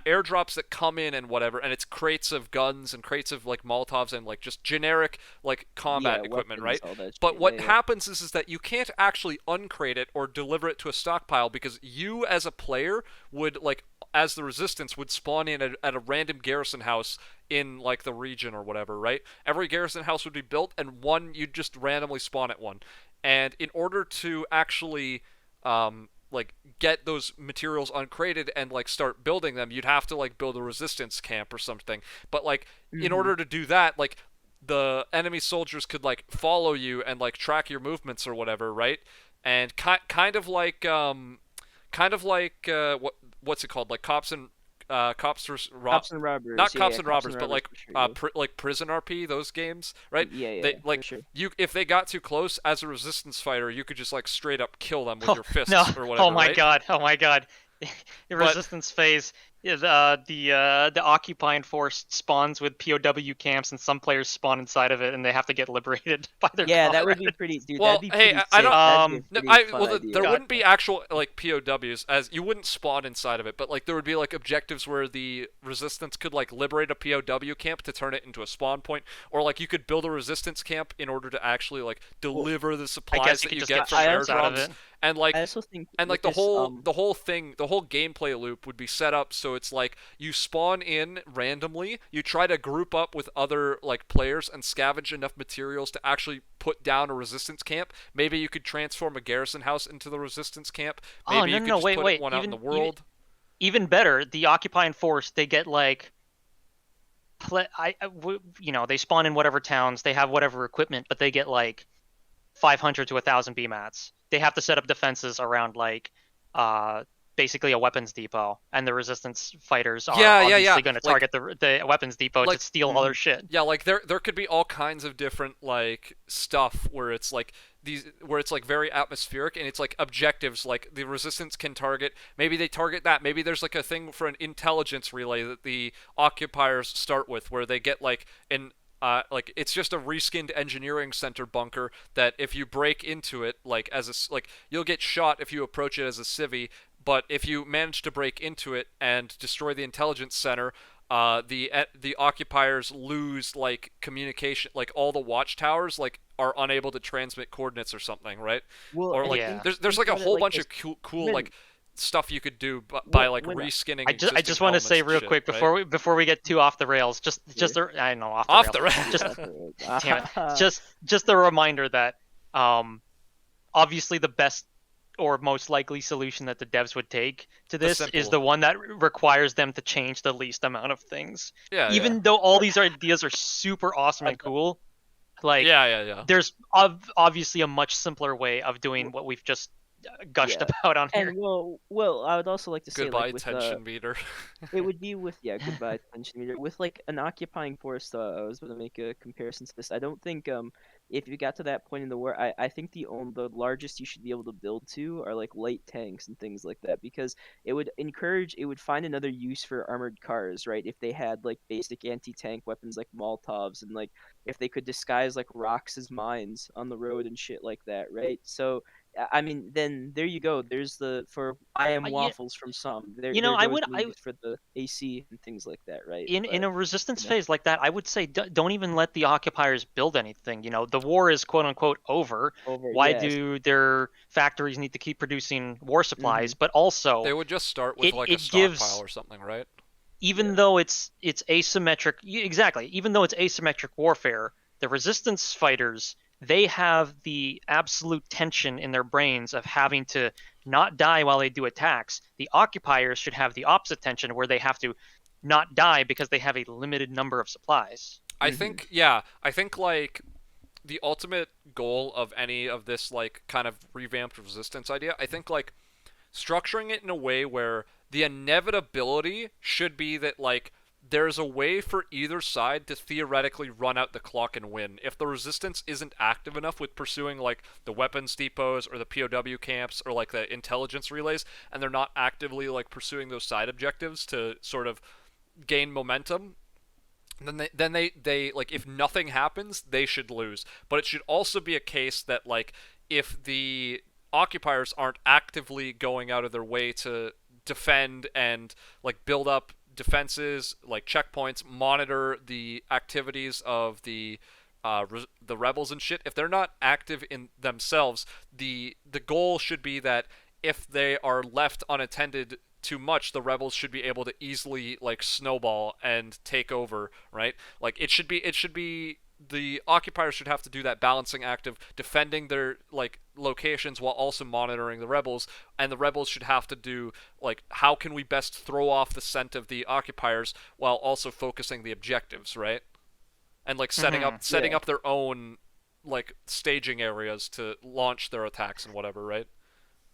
airdrops that come in and whatever, and it's crates of guns and crates of like Molotovs and like just generic like combat equipment, weapons, right? all that But shit, what yeah. happens is that you can't actually uncrate it or deliver it to a stockpile, because you as a player would like as the resistance would spawn in at a random garrison house in like the region or whatever, right? Every garrison house would be built, and one you'd just randomly spawn at one. And in order to actually like get those materials uncrated and like start building them, you'd have to like build a resistance camp or something. But like in order to do that, like the enemy soldiers could like follow you and like track your movements or whatever, right? And kind of like what's it called, like cops and robbers, not yeah, cops yeah, and robbers, but like for sure, yeah. like prison RP, those games, right? Yeah, They for like sure. you, if they got too close as a resistance fighter, you could just like straight up kill them with Oh, your fists no. or whatever. Oh my right? god. Oh my god. The resistance phase is the occupying force spawns with POW camps, and some players spawn inside of it, and they have to get liberated by their Yeah, that would comrades. be pretty. Dude, Well, that'd be hey, pretty I don't- sick. That'd be a No, pretty fun well, idea. there God. wouldn't be actual like POWs, as you wouldn't spawn inside of it, but like there would be like objectives where the resistance could like liberate a POW camp to turn it into a spawn point, or like you could build a resistance camp in order to actually like deliver the supplies you that could you just get get from fires out of airdrops. it. And like I also think and like with the this, whole thing, the whole gameplay loop would be set up so it's like you spawn in randomly, you try to group up with other like players and scavenge enough materials to actually put down a resistance camp. Maybe you could transform a garrison house into the resistance camp. Maybe Oh, you no, could no, just wait, put wait. one out in the Even- world. Even better, the occupying force, they get like they spawn in whatever towns, they have whatever equipment, but they get like 500 to 1,000 BMATs. They have to set up defenses around like basically a weapons depot, and the resistance fighters are obviously going to target the weapons depot to steal all their shit. Yeah, like there could be all kinds of different like stuff where it's like where it's like very atmospheric, and it's like objectives, like the resistance can target, maybe they target that, maybe there's like a thing for an intelligence relay that the occupiers start with, where they get like like it's just a reskinned engineering center bunker that if you break into it, like you'll get shot if you approach it as a civvy, but if you manage to break into it and destroy the intelligence center, the occupiers lose like communication, like all the watchtowers like are unable to transmit coordinates or something, right? Well, Or like Yeah. there's like a about it whole like bunch this. of cool When- like stuff you could do by like when- reskinning. I just want to say real quick before we get too off the rails, I know off the rails. Just damn it. Just a reminder that obviously the best or most likely solution that the devs would take to this is simple- the one that requires them to change the least amount of things. Yeah, Even though all these ideas are super awesome and cool, like yeah. there's obviously a much simpler way of doing what we've just gushed Yeah. about on here. And well, I would also like to say Goodbye like with tension meter. it would be with goodbye tension meter with like an occupying force. I was going to make a comparison to this. I don't think if you got to that point in the war, I think the largest you should be able to build to are like light tanks and things like that, because it would find another use for armored cars, right? If they had like basic anti-tank weapons like Molotovs, and like if they could disguise like rocks as mines on the road and shit like that, right? So I mean, then there you go. There's for I am Yeah, waffles from some. There I goes would the use for the AC and things like that, right? in a But resistance you know, phase like that, I would say don't even let the occupiers build anything. The war is quote unquote over. over, Why yes. do their factories need to keep producing war supplies? But They also, would just start with like a it stockpile gives, or something, right? even though it's asymmetric, exactly, even though it's asymmetric warfare, the resistance fighters, they have the absolute tension in their brains of having to not die while they do attacks. The occupiers should have the opposite tension, where they have to not die because they have a limited number of supplies. I think, yeah, I think like the ultimate goal of any of this like kind of revamped resistance idea, I think like structuring it in a way where the inevitability should be that like there's a way for either side to theoretically run out the clock and win. If the resistance isn't active enough with pursuing like the weapons depots or the POW camps or like the intelligence relays, and they're not actively like pursuing those side objectives to sort of gain momentum, then they like, if nothing happens, they should lose. But it should also be a case that like if the occupiers aren't actively going out of their way to defend and like build up defenses, like checkpoints, monitor the activities of the rebels and shit. If they're not active in themselves, the goal should be that if they are left unattended too much, the rebels should be able to easily like snowball and take over, right? Like it should be the occupiers should have to do that balancing act of defending their like locations while also monitoring the rebels, and the rebels should have to do like how can we best throw off the scent of the occupiers while also focusing the objectives, right? And like setting up their own like staging areas to launch their attacks and whatever, right?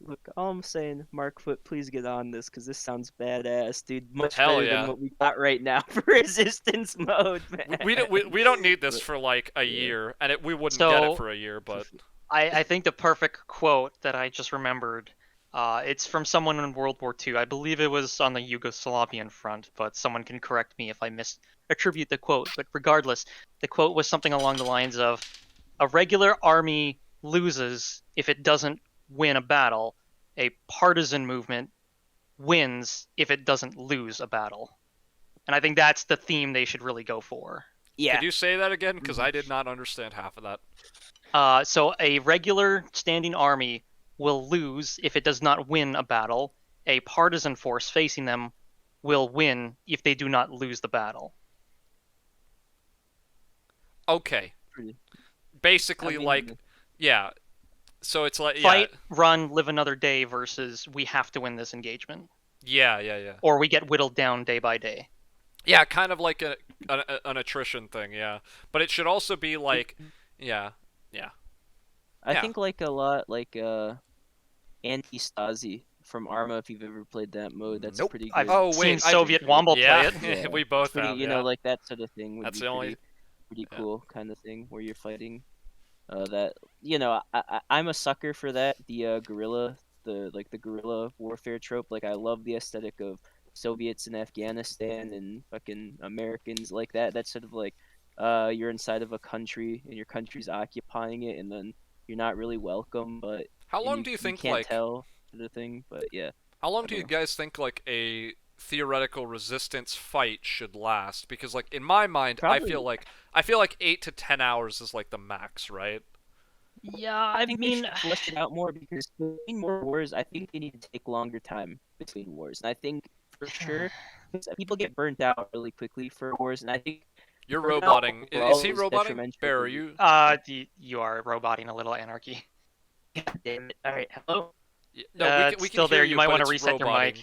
Look, all I'm saying, Markfoot, please get on this, because this sounds badass, dude. Much Hell better yeah. than what we got right now for resistance mode, man. We don't need this for like a year, and we wouldn't get it for a year, but I think the perfect quote that I just remembered, it's from someone in World War II. I believe it was on the Yugoslavian front, but someone can correct me if I misattribute the quote. But regardless, the quote was something along the lines of, "A regular army loses if it doesn't win a battle. A partisan movement wins if it doesn't lose a battle." And I think that's the theme they should really go for. Yeah. Could you say that again? Because I did not understand half of that. So a regular standing army will lose if it does not win a battle. A partisan force facing them will win if they do not lose the battle. Okay. Basically, yeah. So it's like fight, run, live another day versus we have to win this engagement. Yeah. Or we get whittled down day by day. Yeah, kind of like an attrition thing, yeah. But it should also be like, yeah. I think like a lot like anti-Stasi from Arma, if you've ever played that mode. That's pretty good. I've seen Soviet Womble play it. Yeah, we both pretty, have. you know, like that sort of thing would That's be the only pretty cool kind of thing where you're fighting. That I'm a sucker for that. The guerrilla, the guerrilla warfare trope. Like I love the aesthetic of Soviets in Afghanistan and fucking Americans like that. That's sort of like you're inside of a country and your country's occupying it, and then you're not really welcome. But how long do you think can't like tell the thing? But yeah. How long do you guys think like a theoretical resistance fight should last? Because like in my mind, I feel like 8 to 10 hours is like the max, right? Yeah, I think mean, they should flesh it out more, because between more wars, I think they need to take longer time between wars, and I think for sure people get burnt out really quickly for wars, and I think you're roboting. Is he roboting? Bear, are you? You are roboting a little, Anarchy. God damn it! All right, hello. No, we can still hear there. You might want to reset roboting.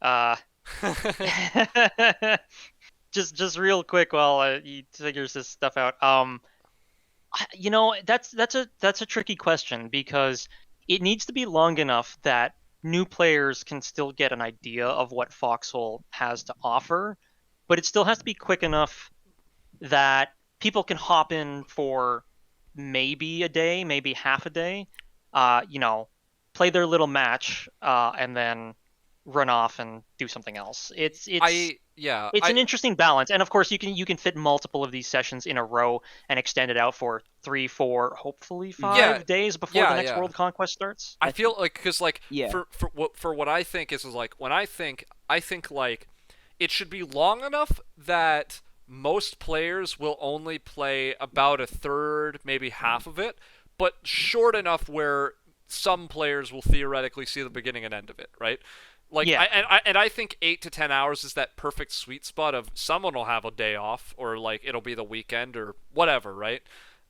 your mic. Just real quick while he figures this stuff out. That's a tricky question, because it needs to be long enough that new players can still get an idea of what Foxhole has to offer, but it still has to be quick enough that people can hop in for maybe a day, maybe half a day, play their little match, and then run off and do something else. It's an interesting balance, and of course you can fit multiple of these sessions in a row and extend it out for 3, 4, hopefully 5 days before the next World Conquest starts. I feel like because for what I think is like when I think like it should be long enough that most players will only play about a third, maybe half of it, but short enough where some players will theoretically see the beginning and end of it, right? Like, I think 8 to 10 hours is that perfect sweet spot of someone will have a day off, or like it'll be the weekend or whatever, right?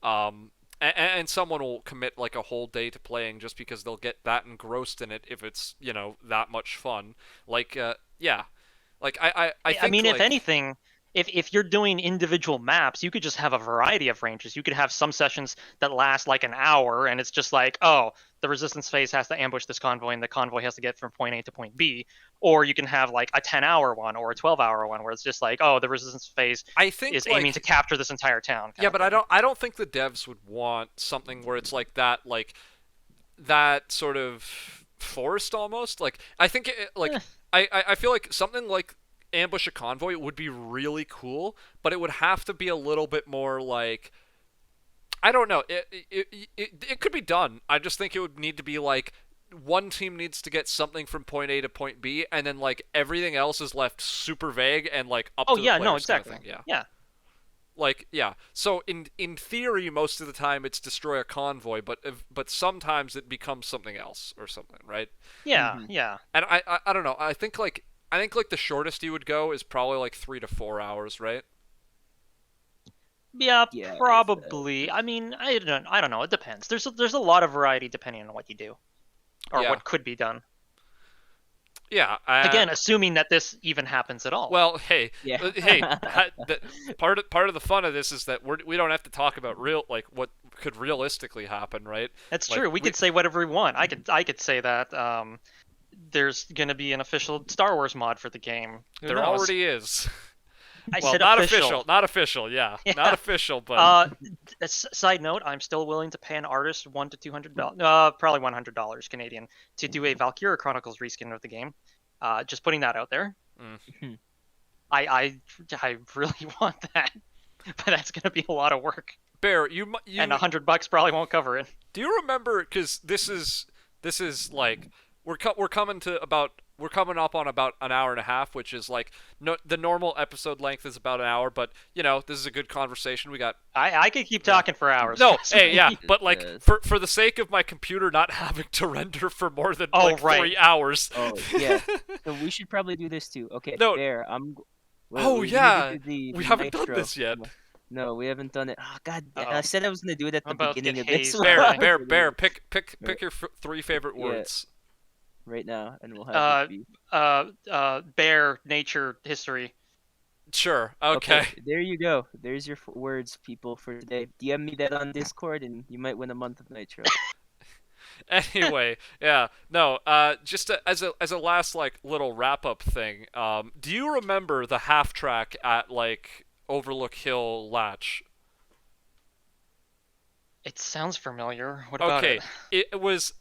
And someone will commit like a whole day to playing just because they'll get that engrossed in it if it's that much fun. Like I think, I mean, like, if anything, if you're doing individual maps, you could just have a variety of ranges. You could have some sessions that last like an hour, and it's just like, oh, the resistance phase has to ambush this convoy, and the convoy has to get from point A to point B. Or you can have like a 10-hour one or a 12-hour one where it's just like, oh, the resistance phase is aiming to capture this entire town. Yeah, but I don't think the devs would want something where it's like that sort of forced almost. Like I think I feel like something like ambush a convoy would be really cool, but it would have to be a little bit more like, I don't know, it could be done. I just think it would need to be like one team needs to get something from point A to point B, and then like everything else is left super vague and like up to the players, exactly. Kind of thing. Like, yeah. So in theory, most of the time it's destroy a convoy, but sometimes it becomes something else or something, right? Yeah, Mm-hmm. yeah. And I don't know. I think like the shortest you would go is probably like 3 to 4 hours, right? Yeah, probably. I mean, I don't know. It depends. There's a lot of variety depending on what you do, or what could be done. Yeah. Again, assuming that this even happens at all. Well, hey, part of the fun of this is that we don't have to talk about what could realistically happen, right? That's true. We could say whatever we want. I could say that there's gonna be an official Star Wars mod for the game. Who knows? Already is. I said not official. Not official. Yeah, not official. But side note, I'm still willing to pay an artist $100 to $200, probably $100 Canadian, to do a Valkyria Chronicles reskin of the game. Just putting that out there. Mm. I really want that, but that's gonna be a lot of work. Bear, you and $100 probably won't cover it. Do you remember? Because this is like we're coming up on about an hour and a half, which is like the normal episode length is about an hour, but this is a good conversation. We got. I could keep talking for hours. No, hey, yeah, but like for the sake of my computer not having to render for more than 3 hours. Oh yeah. So we should probably do this too. Okay. No. There. We haven't done this yet. No, we haven't done it. Oh God! I said I was gonna do it at the beginning of this. Bear, pick your 3 favorite words. Right now, and we'll have bear, nature, history. Sure. Okay. There you go. There's your words, people, for today. DM me that on Discord, and you might win a month of Nitro. Anyway, yeah, no. Just as a last like little wrap up thing. Do you remember the half track at like Overlook Hill Latch? It sounds familiar. What about it? It was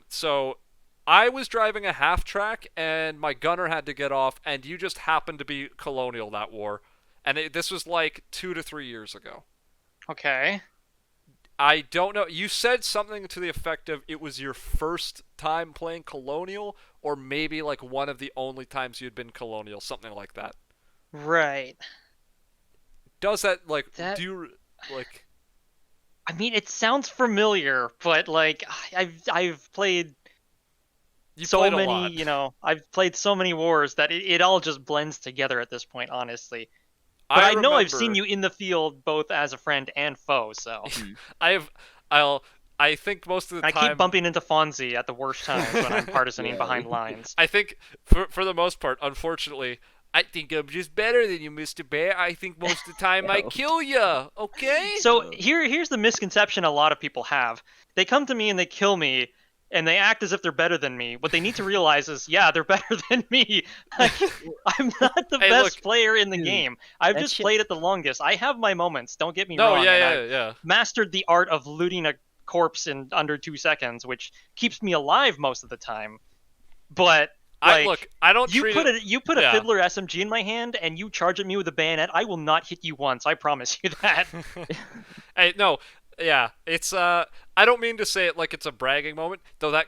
so. I was driving a half track, and my gunner had to get off, and you just happened to be Colonial that war, and this was like 2 to 3 years ago. Okay. I don't know. You said something to the effect of it was your first time playing Colonial, or maybe like one of the only times you'd been Colonial, something like that. Right. Does that do you like? I mean, it sounds familiar, but like I've played. I've played so many wars that it all just blends together at this point, honestly. But I know I've seen you in the field both as a friend and foe, so. I think most of the time... I keep bumping into Fonzie at the worst times when I'm partisaning behind lines. I think, for the most part, unfortunately, I think I'm just better than you, Mr. Bear. I think most of the time I No. kill you. Okay. So here's the misconception a lot of people have. They come to me and they kill me, and they act as if they're better than me. What they need to realize is, yeah, they're better than me. Like, I'm not the Hey, best look, player in the dude, game. I've that just shit- played it the longest. I have my moments. Don't get me No, wrong. and I've yeah. mastered the art of looting a corpse in under 2 seconds, which keeps me alive most of the time. But like, I don't you treat put it. a you put yeah. a fiddler SMG in my hand and you charge at me with a bayonet, I will not hit you once. I promise you that. Hey, no, yeah, it's I don't mean to say it like it's a bragging moment, though. That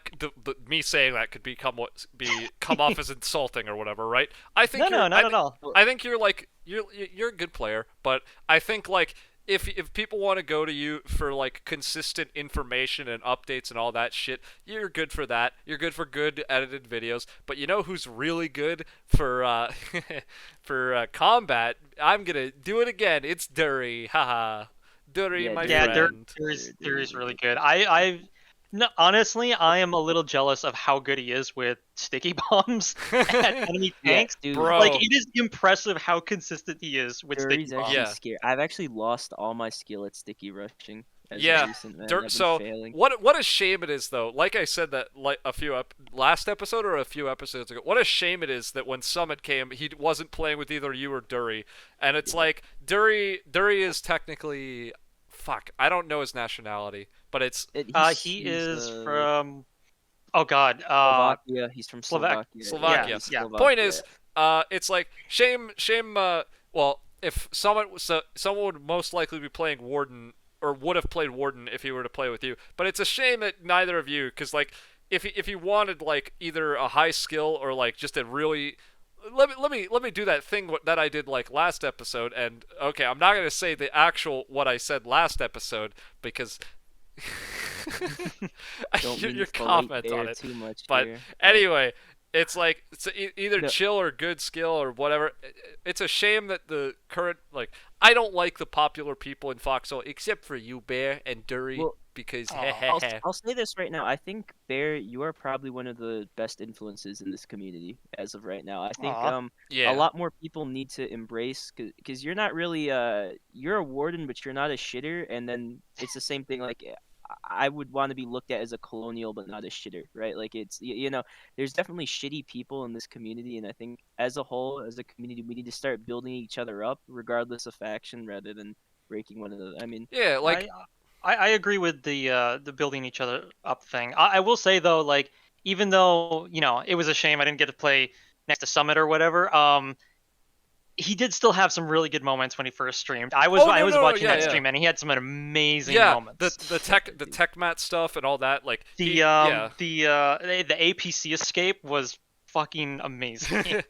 me saying that could come off as insulting or whatever, right? I think No, not at all. I think you're a good player, but I think like if people want to go to you for like consistent information and updates and all that shit, you're good for that. You're good for good edited videos. But you know who's really good for for combat? I'm gonna do it again. It's Dury, haha. Dury, Yeah, my Yeah, friend. There's really good. No, honestly, I am a little jealous of how good he is with sticky bombs at enemy tanks. dude. Bro. Like, it is impressive how consistent he is with sticky Dury's bombs. actually Yeah. scary. I've actually lost all my skill at sticky rushing as Yeah, of recent, man. Dur- I've been so failing. what a shame it is though. Like I said that like last episode or a few episodes ago. What a shame it is that when Summit came, he wasn't playing with either you or Dury, and it's like Dury is technically fuck. I don't know his nationality, but it's He He's, is from. Oh God. Slovakia. He's from Slovak- Slovakia. Slovakia. he's Yeah. Slovakia. Point is, it's like shame. Well, if someone would most likely be playing Warden or would have played Warden if he were to play with you. But it's a shame that neither of you, because like if you wanted like either a high skill or like just a really let me do that thing that I did like last episode. And okay, I'm not gonna say the actual what I said last episode because Don't mean your to fillet comment bear on it. too much But here. anyway, it's like it's either No. chill or good skill or whatever. It's a shame that the current like I don't like the popular people in Foxhole except for you, Bear and Dury, Well, because I'll say this right now. I think Bear, you are probably one of the best influences in this community as of right now. I think Aw. yeah, a lot more people need to embrace because you're not really you're a warden, but you're not a shitter. And then it's the same thing. Like I would want to be looked at as a colonial, but not a shitter, right? Like it's you know, there's definitely shitty people in this community, and I think as a whole, as a community, we need to start building each other up, regardless of faction, rather than breaking one another. I mean, yeah, like I agree with the building each other up thing. I will say though, like, even though it was a shame I didn't get to play next to Summit or whatever, he did still have some really good moments when he first streamed. I was watching that stream and he had some amazing moments. the tech mat stuff and all that, like The APC escape was fucking amazing.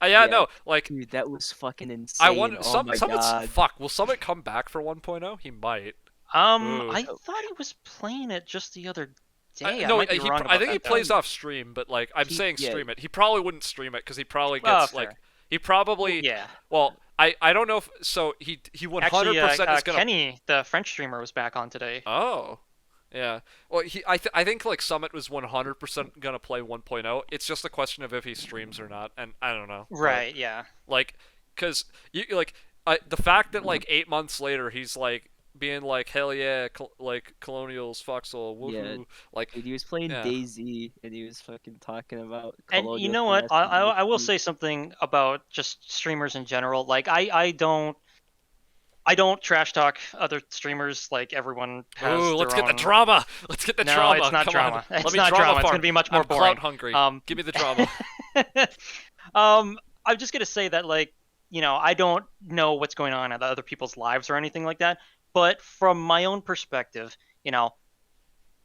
yeah, no, like dude, that was fucking insane. I wonder Oh my God. fuck. Will Summit come back for 1.0? He might. I thought he was playing it just the other day. No, I might be wrong I about think he that, plays though. off stream, but like I'm saying yeah. stream it. He probably wouldn't stream it because he probably Oh, gets fair. like he probably Yeah. Well, I don't know if so he 100% Actually, is gonna. Kenny, the French streamer, was back on today. Oh. Yeah. Well, I think like Summit was 100% gonna play 1.0. It's just a question of if he streams or not, and I don't know. Right. Yeah. Like, cause you like the fact that like 8 months later he's like being like hell yeah, like Colonials, Foxhole, woohoo, Yeah. like Dude, he was playing Yeah. DayZ, and he was fucking talking about. And you colonial know what? finesse and I will DayZ. say something about just streamers in general. Like I don't trash talk other streamers. Like everyone has. ooh, let's their get the own... drama. Let's get the No, drama. it's not Come drama. On. It's Let me not drama drama. It's farm. gonna be much more I'm boring. clout hungry. Give me the drama. I'm just gonna say that I don't know what's going on in other people's lives or anything like that. But from my own perspective,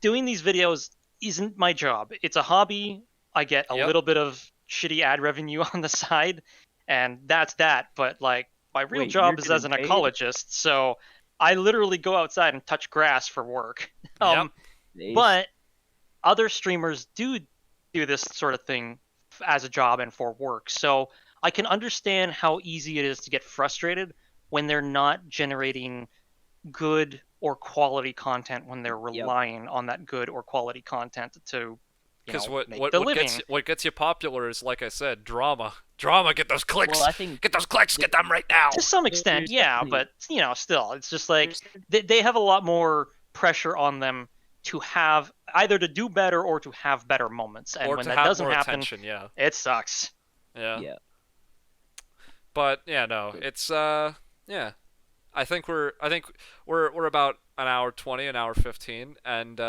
doing these videos isn't my job. It's a hobby. I get a Yep. little bit of shitty ad revenue on the side, and that's that. But like my real Wait, job you're is as an getting paid? ecologist, so I literally go outside and touch grass for work. Yep. Nice. But other streamers do this sort of thing as a job and for work. So I can understand how easy it is to get frustrated when they're not generating good or quality content when they're Yep. relying on that good or quality content to Because make the living. what gets you popular is, like I said, drama. Drama, get those clicks. Well, I think Get those clicks, get them right now. To some extent, yeah, but still, it's just like they have a lot more pressure on them to have either to do better or to have better moments, and Or when to that have doesn't more happen, attention, yeah. it sucks. Yeah. But yeah, no, it's yeah. I think we're about an hour 20, an hour 15, and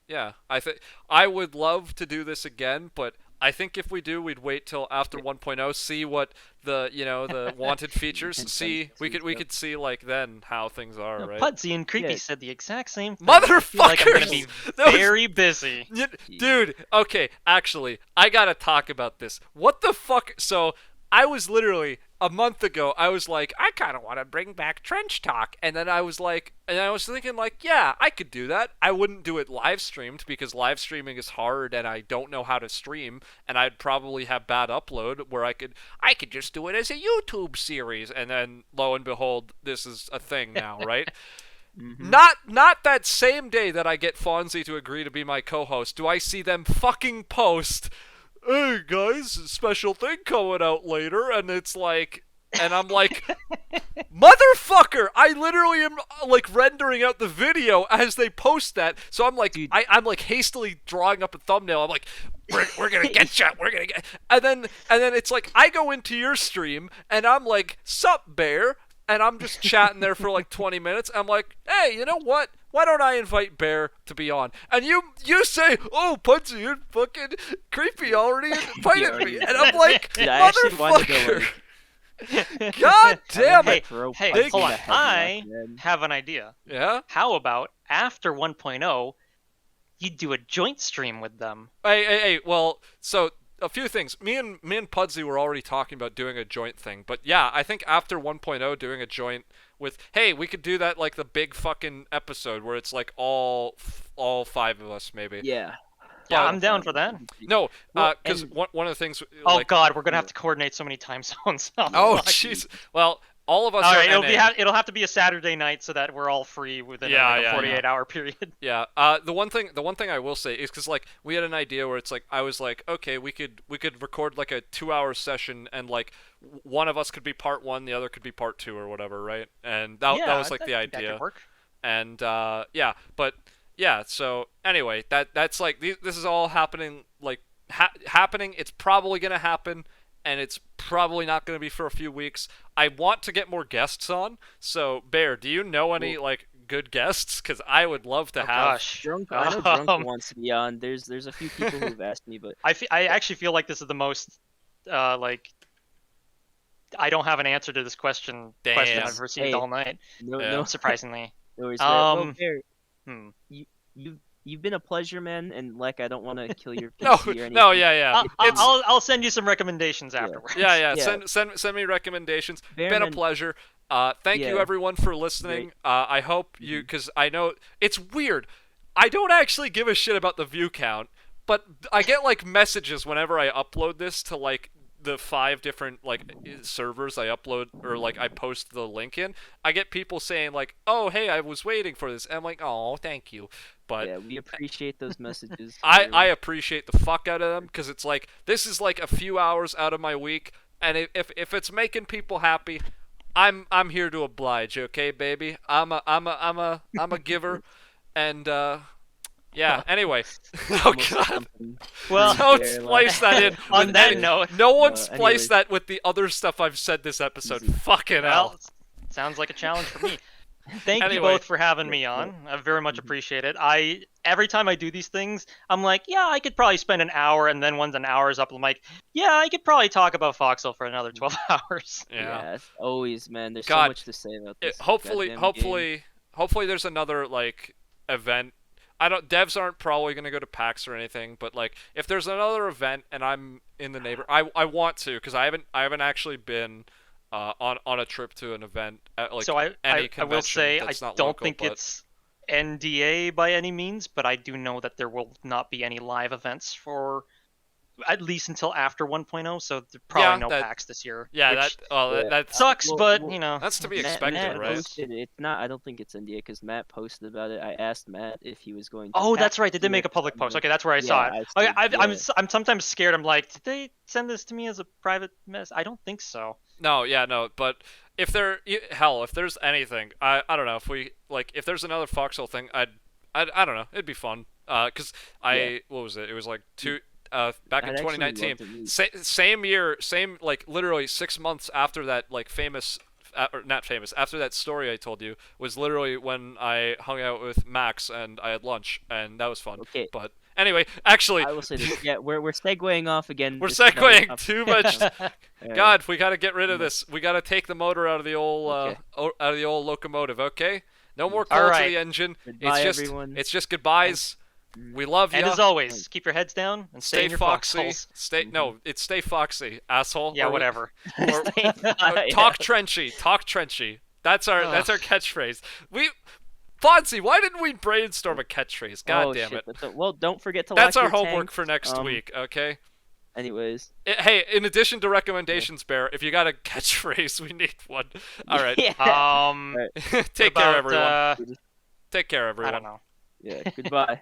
yeah, I would love to do this again, but I think if we do, we'd wait till after 1.0, see what the wanted features, see we could see like then how things are, right? Pudsey and Creepy said the exact same thing. Motherfuckers! I feel like I'm gonna be very busy. Dude, okay, actually, I gotta talk about this. What the fuck? So, I was literally, a month ago, I was like, I kind of want to bring back Trench Talk. And then I was thinking, like, yeah, I could do that. I wouldn't do it live streamed because live streaming is hard and I don't know how to stream. And I'd probably have bad upload where I could just do it as a YouTube series. And then, lo and behold, this is a thing now, right? Mm-hmm. Not that same day that I get Fonzie to agree to be my co-host, do I see them fucking post, hey guys, special thing coming out later, and it's like, and I'm like, motherfucker, I literally am like rendering out the video as they post that, so I'm like, I'm like hastily drawing up a thumbnail, I'm like, we're gonna get you, and then it's like, I go into your stream, and I'm like, sup bear, and I'm just chatting there for like 20 minutes, I'm like, hey, you know what? Why don't I invite Bear to be on? And you say, oh, Pudsey, you're fucking creepy already invited me. And I'm like, motherfucker. God damn it. Hey, hold on. I have an idea. Yeah? How about after 1.0, you do a joint stream with them? Hey, well, so a few things. Me and Pudsey were already talking about doing a joint thing. But yeah, I think after 1.0, doing a joint with, hey, we could do that like the big fucking episode where it's like all five of us maybe. Yeah. Yeah, I'm down for that. No, because one of the things. Oh like, God, we're gonna have to coordinate so many time zones. Oh jeez. Well, all of us. All are right, it'll have to be a Saturday night so that we're all free within a 48-hour period. Yeah. The one thing I will say is because like we had an idea where it's like I was like, okay, we could record like a 2-hour session and like one of us could be part 1, the other could be part 2 or whatever, right? And that was like the idea. That could work. And yeah, but. Yeah, so anyway, that's like this is all happening like happening. It's probably going to happen and it's probably not going to be for a few weeks. I want to get more guests on. So, Bear, do you know any like good guests cuz I would love to have Gosh. I know Drunk wants to be on. There's a few people who've asked me, but I actually feel like this is the most like I don't have an answer to this question I've received all night. No, surprisingly. Bear, you've been a pleasure, man, and like I don't want to kill your PC or anything. No, yeah. I'll send you some recommendations afterwards. Yeah. Send me recommendations. Been a pleasure. Thank you everyone for listening. I hope you, because I know it's weird. I don't actually give a shit about the view count, but I get like messages whenever I upload this to like the 5 different like servers I upload or like I post the link in. I get people saying like, oh hey, I was waiting for this, and I'm like, oh thank you, but yeah, we appreciate those messages. I appreciate the fuck out of them because it's like this is like a few hours out of my week, and if it's making people happy, I'm here to oblige. Okay, baby, I'm a giver, and yeah, anyway. Oh, God. Well, don't splice that in. On that note. No one splice that with the other stuff I've said this episode. Fucking hell. Sounds like a challenge for me. Thank you both for having me on. I very much appreciate it. Every time I do these things, I'm like, yeah, I could probably spend an hour, and then once an hour is up, I'm like, yeah, I could probably talk about Foxhole for another 12 hours. Yeah, always, man. There's so much to say about this. Hopefully there's another like event. Devs aren't probably gonna go to PAX or anything, but like if there's another event and I'm in the I want to, because I haven't actually been on a trip to an event at like any convention. I will say that's not don't local, think it's NDA by any means, but I do know that there will not be any live events for at least until after 1.0, so there's probably no that- packs this year. Yeah, which that sucks, Well, but well, you know. that's to be Matt expected, right? posted, it's not. I don't think it's India because Matt posted about it. I asked Matt if he was going to. Oh, pack that's right. They did make a it. public post. Okay, that's where I saw Yeah, it. I Okay, see, I'm sometimes scared. I'm like, did they send this to me as a private mess? I don't think so. No, yeah, no, but if there's anything, I don't know, if there's another Foxhole thing, I don't know, it'd be fun. Cause what was it? It was like back in I'd actually love 2019, to meet. same year, like literally 6 months after that, like or not famous, after that story I told you was literally when I hung out with Max and I had lunch, and that was fun. Okay. But anyway, actually, I will say this. Yeah, we're segueing off again. we're This is another segueing topic. too much. Yeah. God, we gotta get rid of this. We gotta take the motor out of the old Okay. out of the old locomotive. Okay, no more All coal to right. the engine. Goodbye, it's everyone. It's just goodbyes. We love you. And as always, keep your heads down and stay Stay in your foxy. foxholes. Stay foxy, asshole. Yeah, Or- whatever. or- Talk trenchy. Talk trenchy. That's our catchphrase. Fonzie, why didn't we brainstorm a catchphrase? God Oh, damn shit, it. well, don't forget to. That's lock our your homework tanks. for next week. Okay. Anyways. Hey, in addition to recommendations, Bear, if you got a catchphrase, we need one. All right. Yeah. Take care, about, everyone. Take care, everyone. I don't know. Yeah. Goodbye.